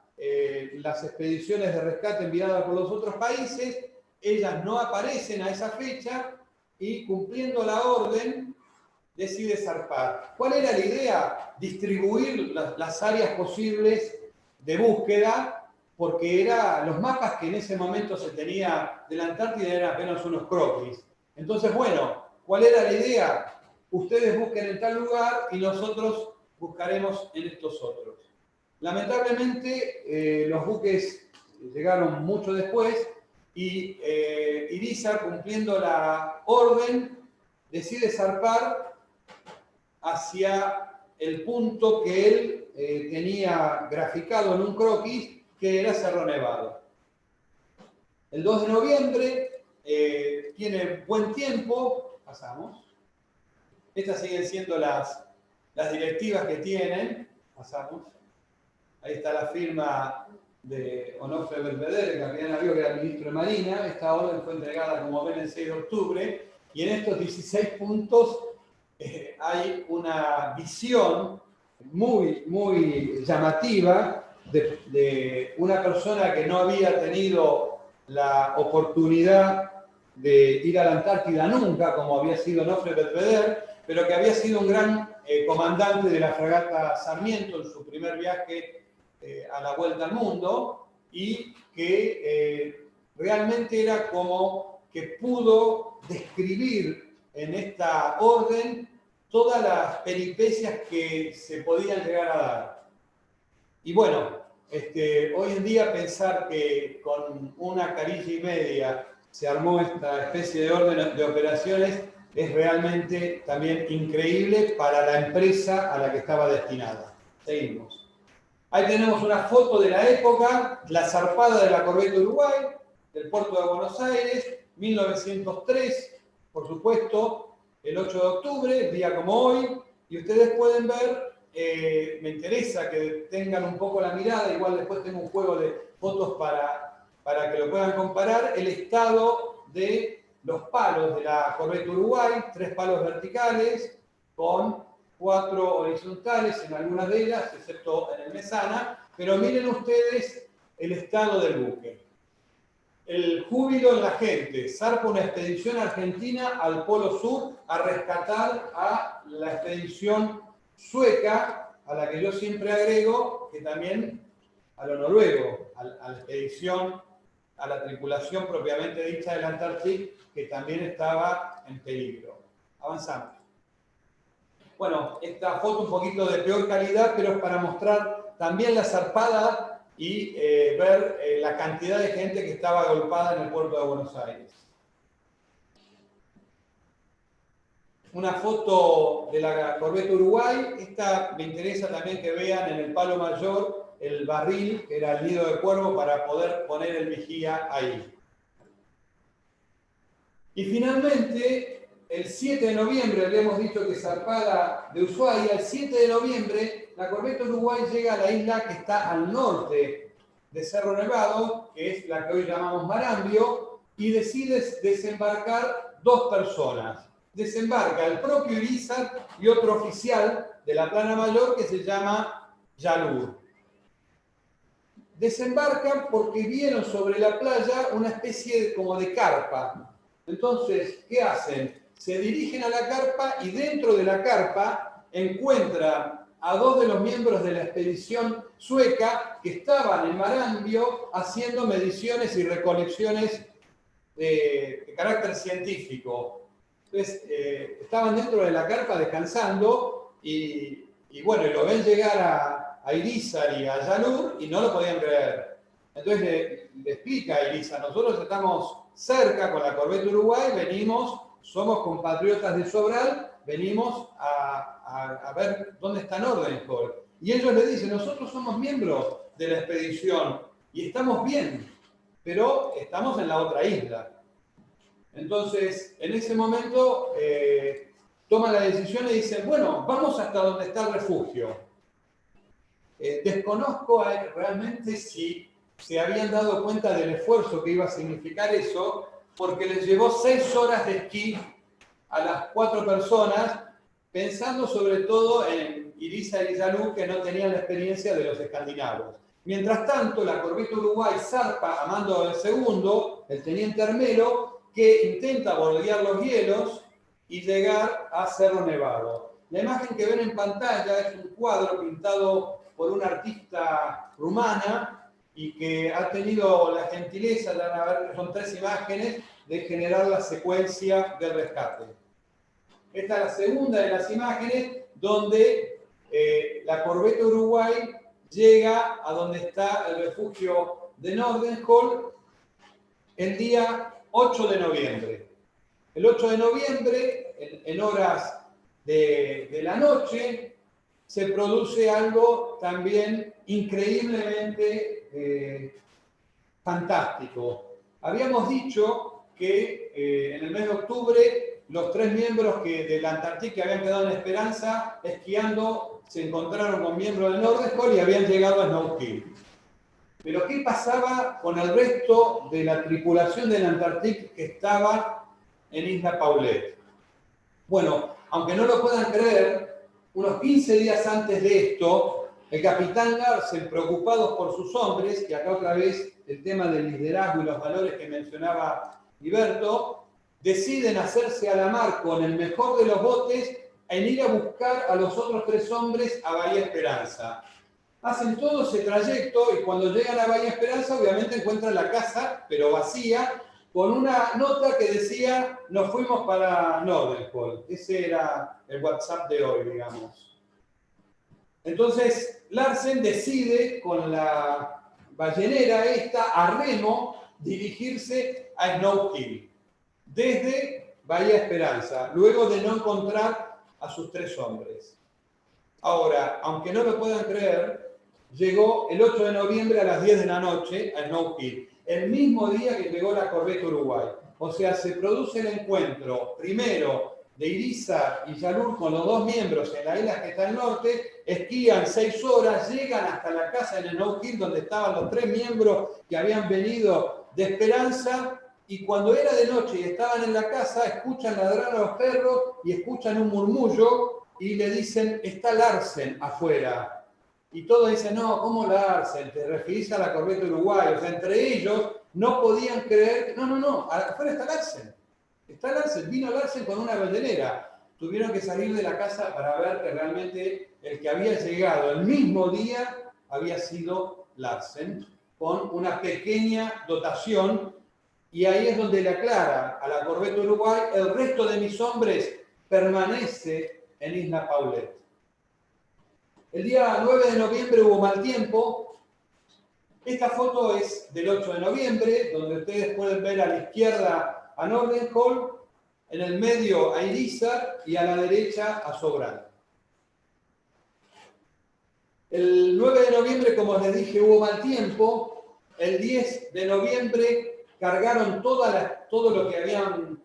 D: las expediciones de rescate enviadas por los otros países, ellas no aparecen a esa fecha y cumpliendo la orden decide zarpar. ¿Cuál era la idea? Distribuir las áreas posibles de búsqueda, porque los mapas que en ese momento se tenía de la Antártida eran apenas unos croquis. Entonces, bueno, ¿cuál era la idea? Ustedes busquen en tal lugar y nosotros buscaremos en estos otros. Lamentablemente, los buques llegaron mucho después y Irízar, cumpliendo la orden, decide zarpar hacia el punto que él tenía graficado en un croquis, que era Cerro Nevado. El 2 de noviembre tiene buen tiempo, pasamos. Estas siguen siendo las directivas que tienen, pasamos. Ahí está la firma de Onofre Belvedere, el capitán navío que era ministro de Marina. Esta orden fue entregada, como ven, el 6 de octubre. Y en estos 16 puntos hay una visión muy, muy llamativa de una persona que no había tenido la oportunidad de ir a la Antártida nunca, como había sido Onofre Belvedere, pero que había sido un gran comandante de la fragata Sarmiento en su primer viaje a la vuelta al mundo, y que realmente era como que pudo describir en esta orden todas las peripecias que se podían llegar a dar. Y bueno, hoy en día pensar que con una carilla y media se armó esta especie de orden de operaciones es realmente también increíble para la empresa a la que estaba destinada. Seguimos. Ahí tenemos una foto de la época, la zarpada de la Corvette Uruguay, del puerto de Buenos Aires, 1903, por supuesto, el 8 de octubre, día como hoy, y ustedes pueden ver, me interesa que tengan un poco la mirada, igual después tengo un juego de fotos para para que lo puedan comparar, el estado de los palos de la Corvette Uruguay, 3 palos verticales con 4 horizontales en algunas de ellas, excepto en el Mesana, pero miren ustedes el estado del buque. El júbilo en la gente, zarpa una expedición argentina al Polo Sur a rescatar a la expedición sueca, a la que yo siempre agrego que también a lo noruego, a la expedición, a la tripulación propiamente dicha del Antártico, que también estaba en peligro. Avanzamos. Bueno, esta foto un poquito de peor calidad, pero es para mostrar también la zarpada y ver la cantidad de gente que estaba agolpada en el puerto de Buenos Aires. Una foto de la Corvette Uruguay. Esta me interesa también que vean en el palo mayor el barril, que era el nido de cuervo, para poder poner el vigía ahí. Y finalmente, el 7 de noviembre, habíamos dicho que zarpada de Ushuaia, el 7 de noviembre, la Corvette Uruguay llega a la isla que está al norte de Cerro Nevado, que es la que hoy llamamos Marambio, y decide desembarcar 2 personas. Desembarca el propio Irizar y otro oficial de la plana mayor que se llama Yalur. Desembarcan porque vieron sobre la playa una especie como de carpa. Entonces, ¿qué hacen? Se dirigen a la carpa y dentro de la carpa encuentran a 2 de los miembros de la expedición sueca que estaban en Marambio haciendo mediciones y recolecciones de carácter científico. Entonces, estaban dentro de la carpa descansando y bueno, y lo ven llegar a Irizar y a Yalur y no lo podían creer. Entonces le explica a Irizar: nosotros estamos cerca con la Corvette Uruguay, venimos, somos compatriotas de Sobral, venimos a ver dónde está Nordenskjöld. Y ellos le dicen: nosotros somos miembros de la expedición y estamos bien, pero estamos en la otra isla. Entonces, en ese momento, toman la decisión y dicen: bueno, vamos hasta donde está el refugio. Desconozco realmente si se habían dado cuenta del esfuerzo que iba a significar eso, porque les llevó 6 horas de esquí a las 4 personas, pensando sobre todo en Irizar y Yalur, que no tenían la experiencia de los escandinavos. Mientras tanto, la Corvette Uruguay zarpa a mando del segundo, el teniente Armelo, que intenta bordear los hielos y llegar a Cerro Nevado. La imagen que ven en pantalla es un cuadro pintado por una artista rumana y que ha tenido la gentileza, son 3 imágenes, de generar la secuencia del rescate. Esta es la segunda de las imágenes donde la Corvette Uruguay llega a donde está el refugio de Nordenskjöld el día 8 de noviembre. El 8 de noviembre, en horas de la noche, se produce algo también increíblemente fantástico. Habíamos dicho que en el mes de octubre los 3 miembros de la Antártica que habían quedado en Esperanza esquiando se encontraron con miembros de Nordenskjöld y habían llegado a Snowkill. Pero ¿qué pasaba con el resto de la tripulación del Antártico que estaba en Isla Paulet? Bueno, aunque no lo puedan creer, unos 15 días antes de esto, el capitán Larsen, preocupado por sus hombres, y acá otra vez el tema del liderazgo y los valores que mencionaba Liberto, deciden hacerse a la mar con el mejor de los botes en ir a buscar a los otros 3 hombres a Bahía Esperanza. Hacen todo ese trayecto y cuando llegan a Bahía Esperanza obviamente encuentran la casa, pero vacía, con una nota que decía: nos fuimos para Nordenskjöld. Ese era el WhatsApp de hoy, digamos. Entonces Larsen decide con la ballenera esta a remo dirigirse a Snowkill desde Bahía Esperanza, luego de no encontrar a sus 3 hombres. Ahora, aunque no lo puedan creer, llegó el 8 de noviembre a las 10 de la noche a Snowkill, el mismo día que llegó la Corvette Uruguay. O sea, se produce el encuentro primero de Irizar y Yalur con los 2 miembros en la isla que está al norte, esquían 6 horas, llegan hasta la casa en Snowkill donde estaban los 3 miembros que habían venido de esperanza, y cuando era de noche y estaban en la casa, escuchan ladrar a los perros y escuchan un murmullo y le dicen, está Larsen afuera. Y todos dicen, no, ¿cómo Larsen? Te referís a la corbeta Uruguay. O sea, entre ellos no podían creer, no, afuera está Larsen. Está Larsen, vino Larsen con una banderera. Tuvieron que salir de la casa para ver que realmente el que había llegado el mismo día había sido Larsen, con una pequeña dotación, y ahí es donde le aclara a la corbeta Uruguay, el resto de mis hombres permanece en Isla Paulet. El día 9 de noviembre hubo mal tiempo. Esta foto es del 8 de noviembre, donde ustedes pueden ver a la izquierda a Nordenholm, en el medio a Irízar y a la derecha a Sobral. El 9 de noviembre, como les dije, hubo mal tiempo. El 10 de noviembre cargaron todo lo que habían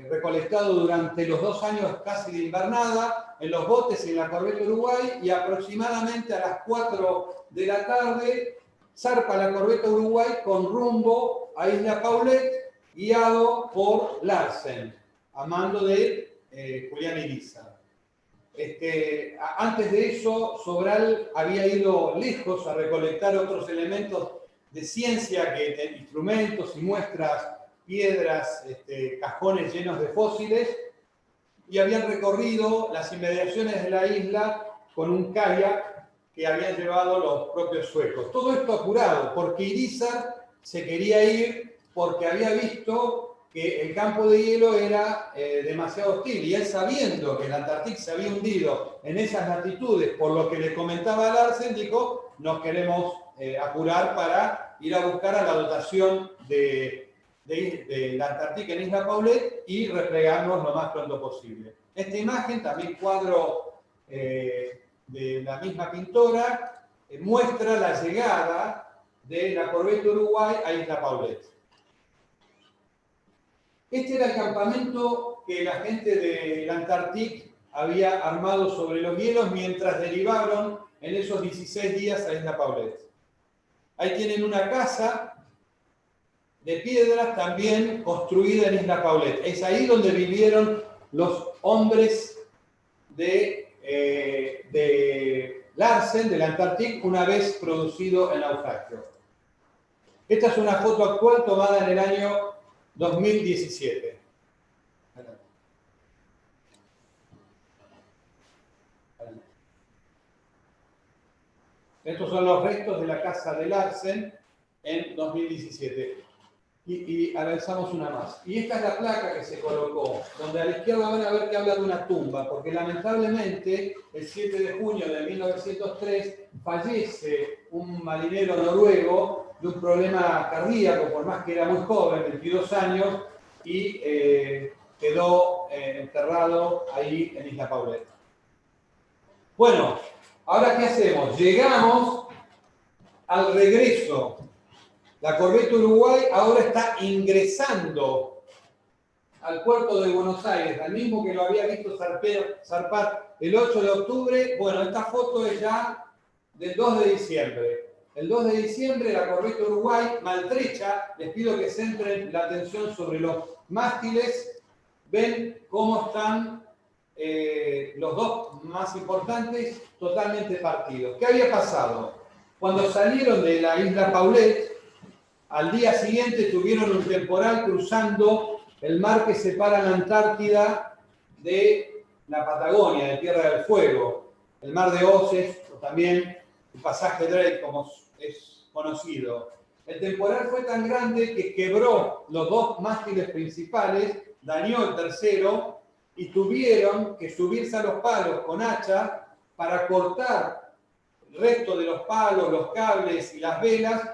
D: recolectado durante los 2 años casi de invernada en los botes y en la corbeta Uruguay, y aproximadamente a las 4 de la tarde zarpa la corbeta Uruguay con rumbo a Isla Paulet, guiado por Larsen, a mando de Julián Irízar. Antes de eso, Sobral había ido lejos a recolectar otros elementos de ciencia, instrumentos y muestras, piedras, cajones llenos de fósiles, y habían recorrido las inmediaciones de la isla con un kayak que habían llevado los propios suecos. Todo esto apurado, porque Irízar se quería ir porque había visto que el campo de hielo era demasiado hostil, y él, sabiendo que el Antártico se había hundido en esas latitudes, por lo que le comentaba a Larsen, dijo, nos queremos apurar para ir a buscar a la dotación de la Antártica en Isla Paulet y replegarnos lo más pronto posible. Esta imagen, también cuadro de la misma pintora, muestra la llegada de la corbeta Uruguay a Isla Paulet. Este era el campamento que la gente del Antártico había armado sobre los hielos mientras derivaron en esos 16 días a Isla Paulet. Ahí tienen una casa de piedras también construida en Isla Paulet. Es ahí donde vivieron los hombres de Larsen, del Antártico, una vez producido el naufragio. Esta es una foto actual tomada en el año 2017. Estos son los restos de la casa de Larsen en 2017. Y avanzamos una más. Y esta es la placa que se colocó, donde a la izquierda van a ver que habla de una tumba, porque lamentablemente el 7 de junio de 1903 fallece un marinero noruego de un problema cardíaco, por más que era muy joven, 22 años, y quedó enterrado ahí en Isla Paulet. Bueno, ahora ¿qué hacemos? Llegamos al regreso. La corbeta Uruguay ahora está ingresando al puerto de Buenos Aires, al mismo que lo había visto zarpar el 8 de octubre. Bueno, esta foto es ya del 2 de diciembre. El 2 de diciembre la corbeta Uruguay, maltrecha, les pido que centren la atención sobre los mástiles. Ven cómo están los dos más importantes totalmente partidos. ¿Qué había pasado? Cuando salieron de la Isla Paulet, al día siguiente tuvieron un temporal cruzando el mar que separa la Antártida de la Patagonia, de Tierra del Fuego, el mar de Oces, o también el pasaje Drake, como es conocido. El temporal fue tan grande que quebró los dos mástiles principales, dañó el tercero, y tuvieron que subirse a los palos con hacha para cortar el resto de los palos, los cables y las velas,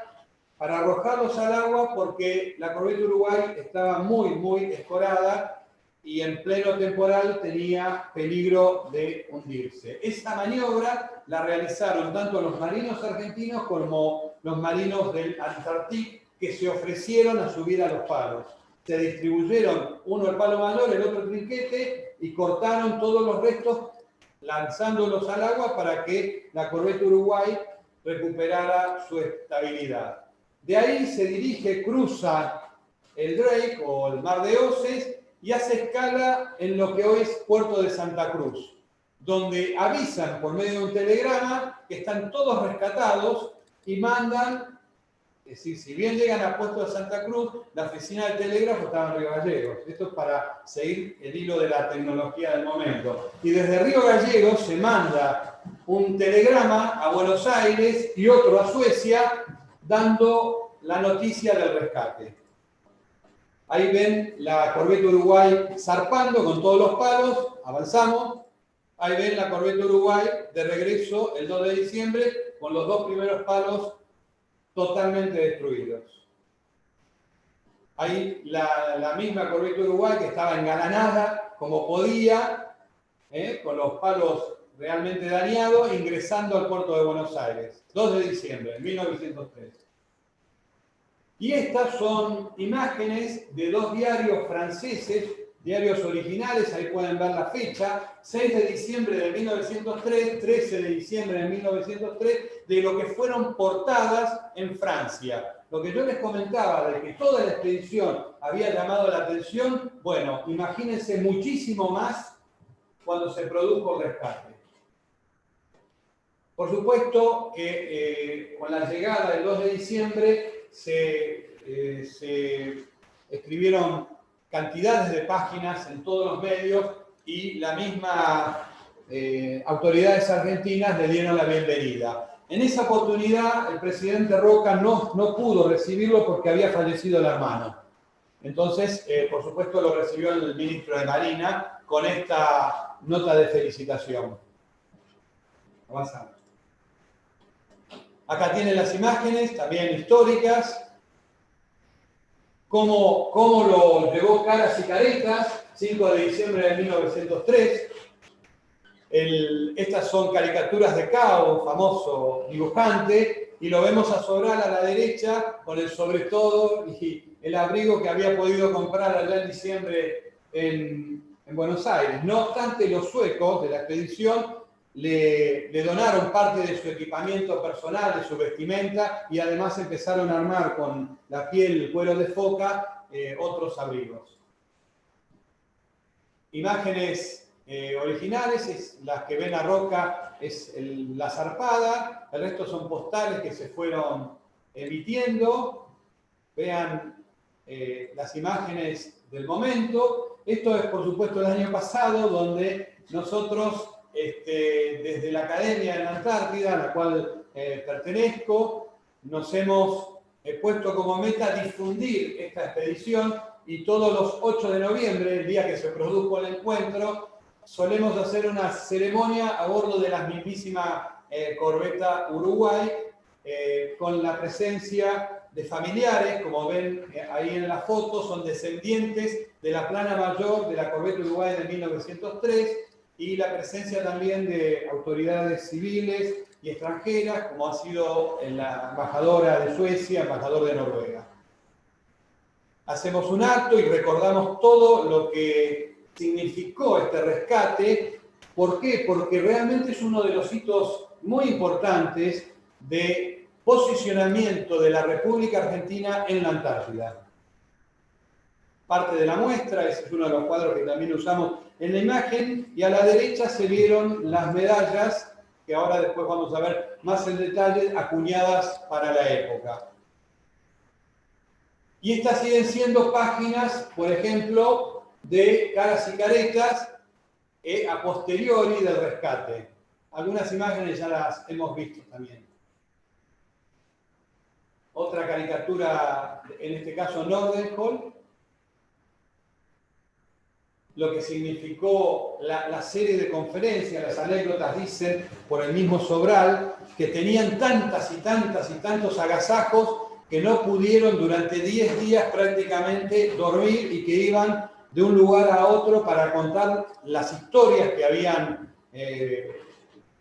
D: para arrojarlos al agua, porque la corbeta Uruguay estaba muy escorada y en pleno temporal tenía peligro de hundirse. Esa maniobra la realizaron tanto los marinos argentinos como los marinos del Antártico, que se ofrecieron a subir a los palos. Se distribuyeron, uno el palo mayor, el otro el trinquete, y cortaron todos los restos, lanzándolos al agua para que la corbeta Uruguay recuperara su estabilidad. De ahí se dirige, cruza el Drake o el Mar de Oces y hace escala en lo que hoy es Puerto de Santa Cruz, donde avisan por medio de un telegrama que están todos rescatados y mandan, es decir, si bien llegan a Puerto de Santa Cruz, la oficina del telégrafo estaba en Río Gallegos. Esto es para seguir el hilo de la tecnología del momento. Y desde Río Gallegos se manda un telegrama a Buenos Aires y otro a Suecia, dando la noticia del rescate. Ahí ven la corbeta Uruguay zarpando con todos los palos, avanzamos. Ahí ven la corbeta Uruguay de regreso el 2 de diciembre con los dos primeros palos totalmente destruidos. Ahí la misma corbeta Uruguay que estaba engalanada como podía, con los palos realmente dañados, ingresando al puerto de Buenos Aires, 2 de diciembre de 1903. Y estas son imágenes de dos diarios franceses, diarios originales, ahí pueden ver la fecha, 6 de diciembre de 1903, 13 de diciembre de 1903, de lo que fueron portadas en Francia. Lo que yo les comentaba de que toda la expedición había llamado la atención, bueno, imagínense muchísimo más cuando se produjo el rescate. Por supuesto que con la llegada del 2 de diciembre se escribieron cantidades de páginas en todos los medios y la misma autoridades argentinas le dieron la bienvenida. En esa oportunidad el presidente Roca no pudo recibirlo porque había fallecido el hermano. Entonces, por supuesto, lo recibió el ministro de Marina con esta nota de felicitación. Avanzamos. Acá tienen las imágenes, también históricas. Cómo lo llevó Caras y Caretas, 5 de diciembre de 1903. Estas son caricaturas de Cao, famoso dibujante, y lo vemos a Sobral a la derecha con el sobre todo y el abrigo que había podido comprar allá en diciembre en Buenos Aires. No obstante, los suecos de la expedición le donaron parte de su equipamiento personal, de su vestimenta, y además empezaron a armar con la piel, el cuero de foca, otros abrigos. Imágenes originales, las que ven a Roca es la zarpada, el resto son postales que se fueron emitiendo. Vean las imágenes del momento. Esto es, por supuesto, el año pasado, donde nosotros, desde la Academia en Antártida, a la cual pertenezco, nos hemos puesto como meta difundir esta expedición, y todos los 8 de noviembre, el día que se produjo el encuentro, solemos hacer una ceremonia a bordo de la mismísima corbeta Uruguay, con la presencia de familiares, como ven ahí en la foto, son descendientes de la plana mayor de la corbeta Uruguay de 1903, y la presencia también de autoridades civiles y extranjeras, como ha sido la embajadora de Suecia, embajador de Noruega. Hacemos un acto y recordamos todo lo que significó este rescate. ¿Por qué? Porque realmente es uno de los hitos muy importantes de posicionamiento de la República Argentina en la Antártida. Parte de la muestra, ese es uno de los cuadros que también usamos en la imagen, y a la derecha se vieron las medallas, que ahora después vamos a ver más en detalle, acuñadas para la época. Y estas siguen siendo páginas, por ejemplo, de Caras y Caretas, a posteriori del rescate. Algunas imágenes ya las hemos visto también. Otra caricatura, en este caso Nordenholm, lo que significó la serie de conferencias, las anécdotas dicen por el mismo Sobral, que tenían tantas y tantas y tantos agasajos que no pudieron durante 10 días prácticamente dormir, y que iban de un lugar a otro para contar las historias que habían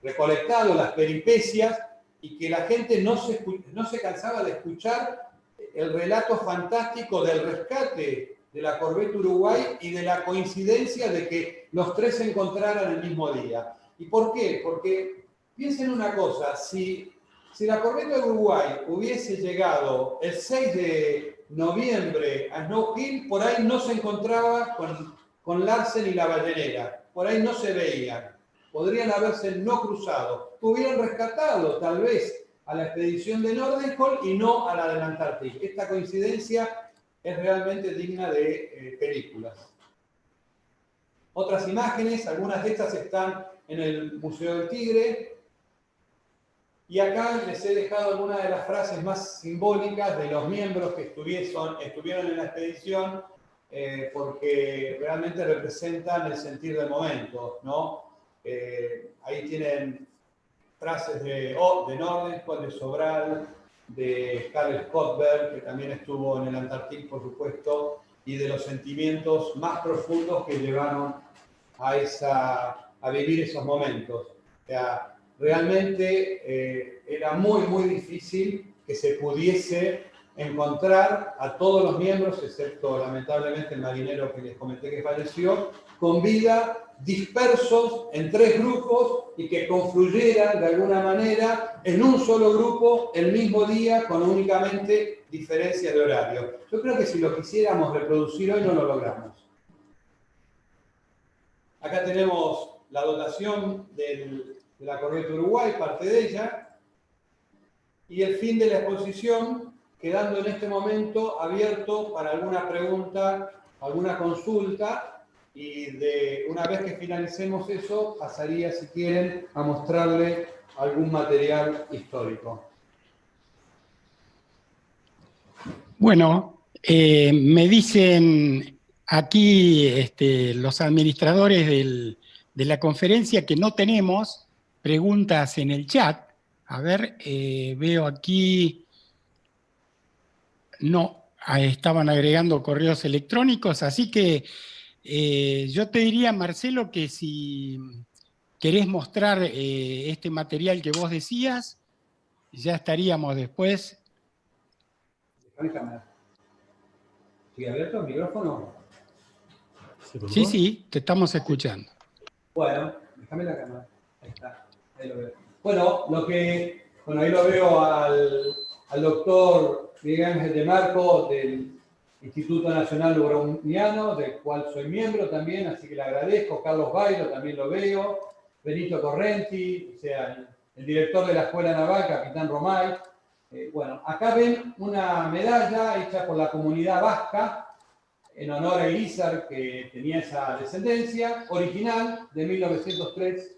D: recolectado, las peripecias, y que la gente no se cansaba de escuchar el relato fantástico del rescate de la corbeta Uruguay y de la coincidencia de que los tres se encontraran el mismo día. ¿Y por qué? Porque piensen una cosa, si Si la corbeta de Uruguay hubiese llegado el 6 de noviembre a Snow Hill, por ahí no se encontraba con Larsen y la ballenera. Por ahí no se veían. Podrían haberse no cruzado. Hubieran rescatado, tal vez, a la expedición de Nordenhall y no a la de la Antártica. Esta coincidencia es realmente digna de películas. Otras imágenes, algunas de estas están en el Museo del Tigre. Y acá les he dejado algunas de las frases más simbólicas de los miembros que estuvieron en la expedición, porque realmente representan el sentir del momento, ¿no? Ahí tienen frases de Nordenhall, de Sobral, de Karl Skodberg, que también estuvo en el Antártico, por supuesto, y de los sentimientos más profundos que llevaron a vivir esos momentos. O sea, realmente era muy, muy difícil que se pudiese encontrar a todos los miembros, excepto lamentablemente el marinero que les comenté que falleció, con vida, dispersos en 3 grupos y que confluyeran de alguna manera en un solo grupo el mismo día con únicamente diferencias de horario. Yo creo que si lo quisiéramos reproducir hoy no lo logramos. Acá tenemos la dotación de la corbeta Uruguay, parte de ella, y el fin de la exposición, quedando en este momento abierto para alguna pregunta, alguna consulta, y una vez que finalicemos eso, pasaría, si quieren, a mostrarle algún material histórico.
F: Bueno, me dicen aquí los administradores de la conferencia que no tenemos preguntas en el chat. A ver, veo aquí, no, estaban agregando correos electrónicos, así que yo te diría, Marcelo, que si querés mostrar este material que vos decías, ya estaríamos después.
D: Déjame cámara. ¿Sigue abierto el micrófono?
F: Sí, sí, te estamos escuchando.
D: Bueno, déjame la cámara. Ahí está, ahí lo veo. Bueno, ahí lo veo al doctor Miguel Ángel de Marco del Instituto Nacional Browniano, del cual soy miembro también, así que le agradezco. Carlos Bailo también lo veo. Benito Correnti, o sea, el director de la Escuela Naval, Capitán Romay. Bueno, acá ven una medalla hecha por la comunidad vasca en honor a Elízar, que tenía esa descendencia, original de 1903.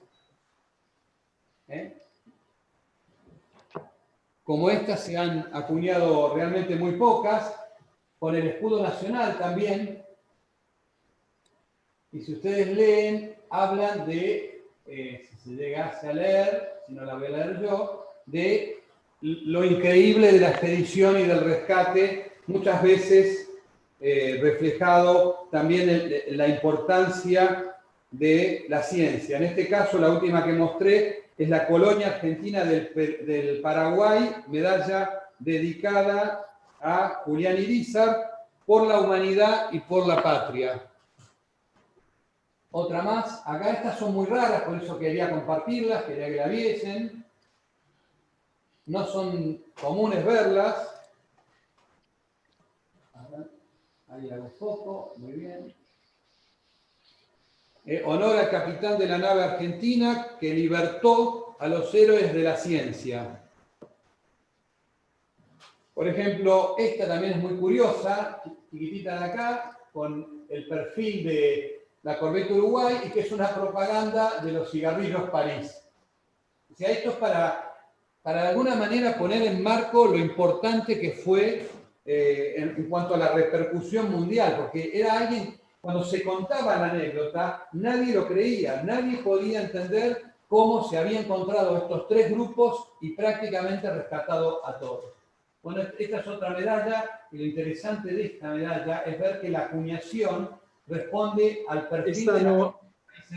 D: Como estas se han acuñado realmente muy pocas, con el escudo nacional también. Y si ustedes leen, hablan de, si se llegase a leer, si no la voy a leer yo, de lo increíble de la expedición y del rescate, muchas veces reflejado también en la importancia de la ciencia. En este caso, la última que mostré es la colonia argentina del Paraguay, medalla dedicada a Julián Irízar por la humanidad y por la patria. Otra más, acá estas son muy raras, por eso quería compartirlas, quería que la viesen. No son comunes verlas. Ahí hago foco, muy bien. Honor al capitán de la nave argentina que libertó a los héroes de la ciencia. Por ejemplo, esta también es muy curiosa, chiquitita de acá, con el perfil de la corbeta Uruguay y que es una propaganda de los cigarrillos París. O sea, esto es para de alguna manera poner en marco lo importante que fue en cuanto a la repercusión mundial, porque era alguien, cuando se contaba la anécdota, nadie lo creía, nadie podía entender cómo se había encontrado estos 3 grupos y prácticamente rescatado a todos. Bueno, esta es otra medalla, y lo interesante de esta medalla es ver que la acuñación responde al perfil de la...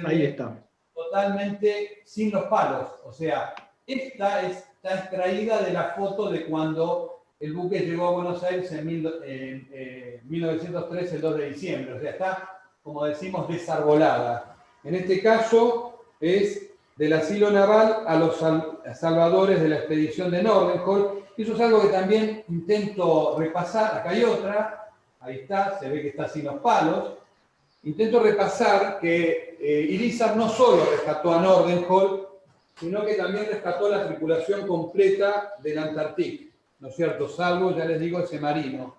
C: Ahí está.
D: Totalmente sin los palos. O sea, esta está extraída de la foto de cuando el buque llegó a Buenos Aires en 1903, el 2 de diciembre. O sea, está, como decimos, desarbolada. En este caso es del asilo naval a los salvadores de la expedición de Nordenhall. Eso es algo que también intento repasar. Acá hay otra, ahí está, se ve que está sin los palos. Intento repasar que Irizar no solo rescató a Nordenhall, sino que también rescató la tripulación completa del Antarctic, ¿no es cierto? Salvo, ya les digo, ese marino.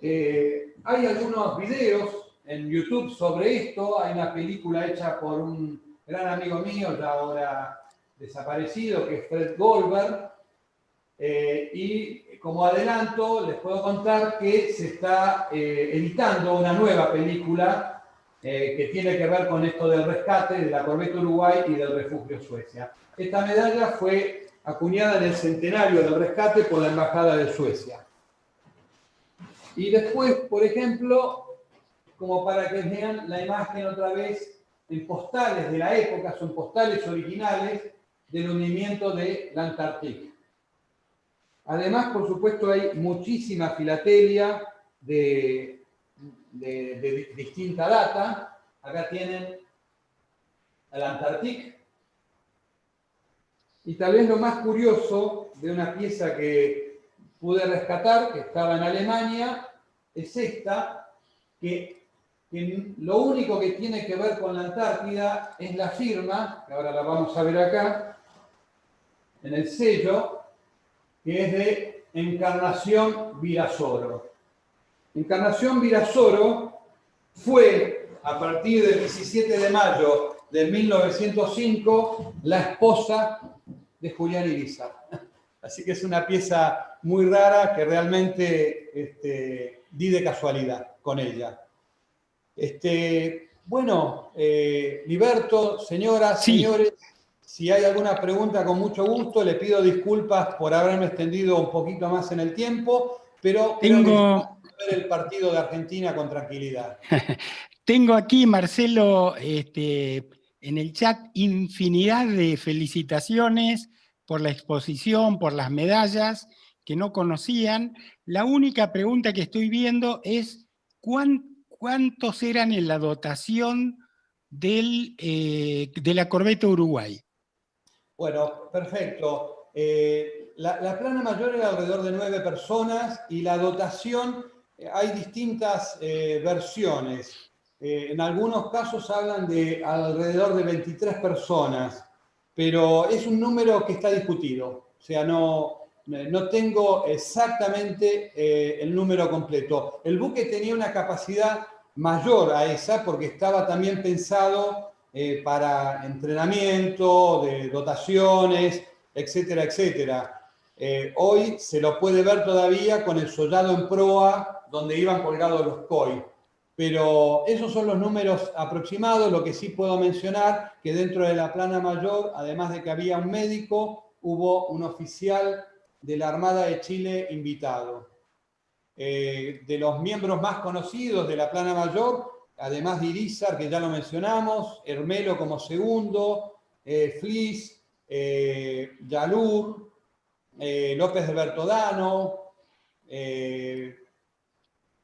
D: Hay algunos videos en YouTube sobre esto. Hay una película hecha por un gran amigo mío, ya ahora desaparecido, que es Fred Goldberg. Y como adelanto, les puedo contar que se está editando una nueva película que tiene que ver con esto del rescate de la Corvette Uruguay y del refugio Suecia. Esta medalla fue acuñada en el centenario del rescate por la Embajada de Suecia. Y después, por ejemplo, como para que vean la imagen otra vez, en postales de la época, son postales originales del hundimiento de la Antarctic. Además, por supuesto, hay muchísima filatelia de distinta data. Acá tienen el Antarctic. Y tal vez lo más curioso de una pieza que pude rescatar, que estaba en Alemania, es esta, que lo único que tiene que ver con la Antártida es la firma, que ahora la vamos a ver acá, en el sello, que es de Encarnación Virasoro. Encarnación Virasoro fue, a partir del 17 de mayo de 1905, la esposa de Julián Irizar. Así que es una pieza muy rara que realmente di de casualidad con ella. Bueno, Liberto, señoras,
F: Sí.
D: señores, si hay alguna pregunta, con mucho gusto. Le pido disculpas por haberme extendido un poquito más en el tiempo, pero creo que vamos a ver el partido de Argentina con tranquilidad.
F: Tengo aquí, Marcelo, en el chat infinidad de felicitaciones por la exposición, por las medallas que no conocían. La única pregunta que estoy viendo es ¿cuántos eran en la dotación de la Corvette Uruguay?
D: Bueno, perfecto. La plana mayor era alrededor de 9 personas y la dotación, hay distintas versiones. En algunos casos hablan de alrededor de 23 personas, pero es un número que está discutido. O sea, no tengo exactamente el número completo. El buque tenía una capacidad mayor a esa porque estaba también pensado para entrenamiento, de dotaciones, etcétera, etcétera. Hoy se lo puede ver todavía con el sollado en proa donde iban colgados los COI. Pero esos son los números aproximados. Lo que sí puedo mencionar, que dentro de la plana mayor, además de que había un médico, hubo un oficial de la Armada de Chile invitado. De los miembros más conocidos de la plana mayor, además de Irizar, que ya lo mencionamos, Hermelo como segundo, Flis, Yalur, López de Bertodano,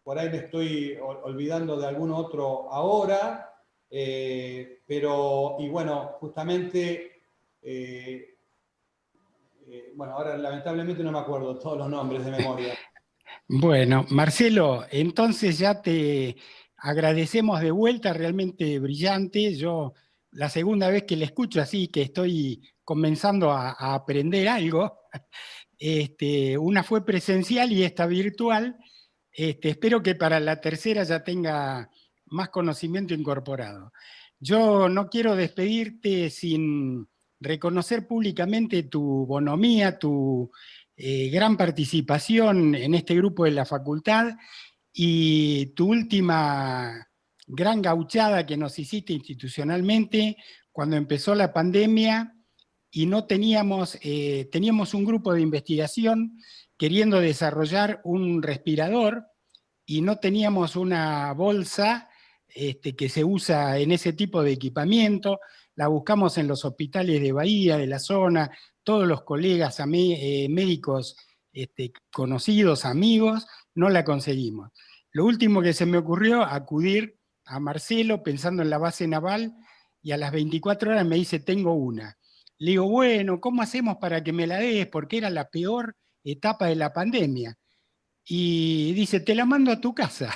D: por ahí me estoy olvidando de algún otro ahora, pero, y bueno, justamente, bueno, ahora lamentablemente no me acuerdo todos los nombres de memoria.
F: Bueno, Marcelo, entonces ya te agradecemos de vuelta, realmente brillante. Yo la segunda vez que le escucho, así que estoy comenzando a aprender algo. Una fue presencial y esta virtual. Espero que para la tercera ya tenga más conocimiento incorporado. Yo no quiero despedirte sin reconocer públicamente tu bonomía, tu gran participación en este grupo de la facultad y tu última gran gauchada que nos hiciste institucionalmente cuando empezó la pandemia y no teníamos un grupo de investigación queriendo desarrollar un respirador y no teníamos una bolsa que se usa en ese tipo de equipamiento. La buscamos en los hospitales de Bahía, de la zona, todos los colegas médicos conocidos, amigos, no la conseguimos. Lo último que se me ocurrió, acudir a Marcelo pensando en la base naval y a las 24 horas me dice, tengo una. Le digo, bueno, ¿cómo hacemos para que me la des? Porque era la peor etapa de la pandemia. Y dice, te la mando a tu casa.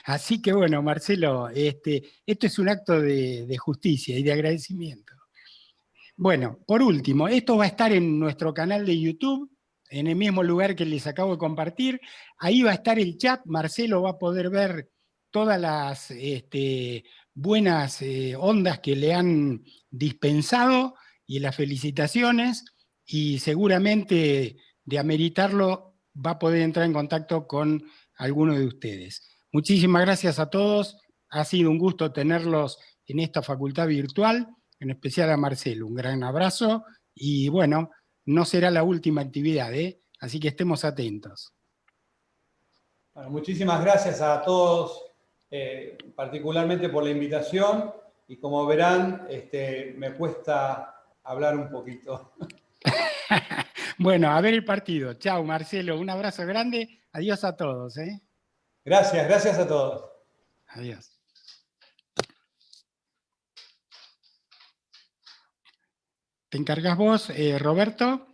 F: Así que bueno, Marcelo, esto es un acto de justicia y de agradecimiento. Bueno, por último, esto va a estar en nuestro canal de YouTube, en el mismo lugar que les acabo de compartir. Ahí va a estar el chat, Marcelo va a poder ver todas las buenas ondas que le han dispensado y las felicitaciones, y seguramente de ameritarlo va a poder entrar en contacto con alguno de ustedes. Muchísimas gracias a todos, ha sido un gusto tenerlos en esta facultad virtual, en especial a Marcelo, un gran abrazo, y bueno, no será la última actividad, así que estemos atentos.
D: Bueno, muchísimas gracias a todos, particularmente por la invitación, y como verán, me cuesta hablar un poquito.
F: Bueno, a ver el partido. Chao, Marcelo, un abrazo grande, adiós a todos.
D: Gracias, gracias a todos.
F: Adiós. ¿Te encargas vos, Roberto?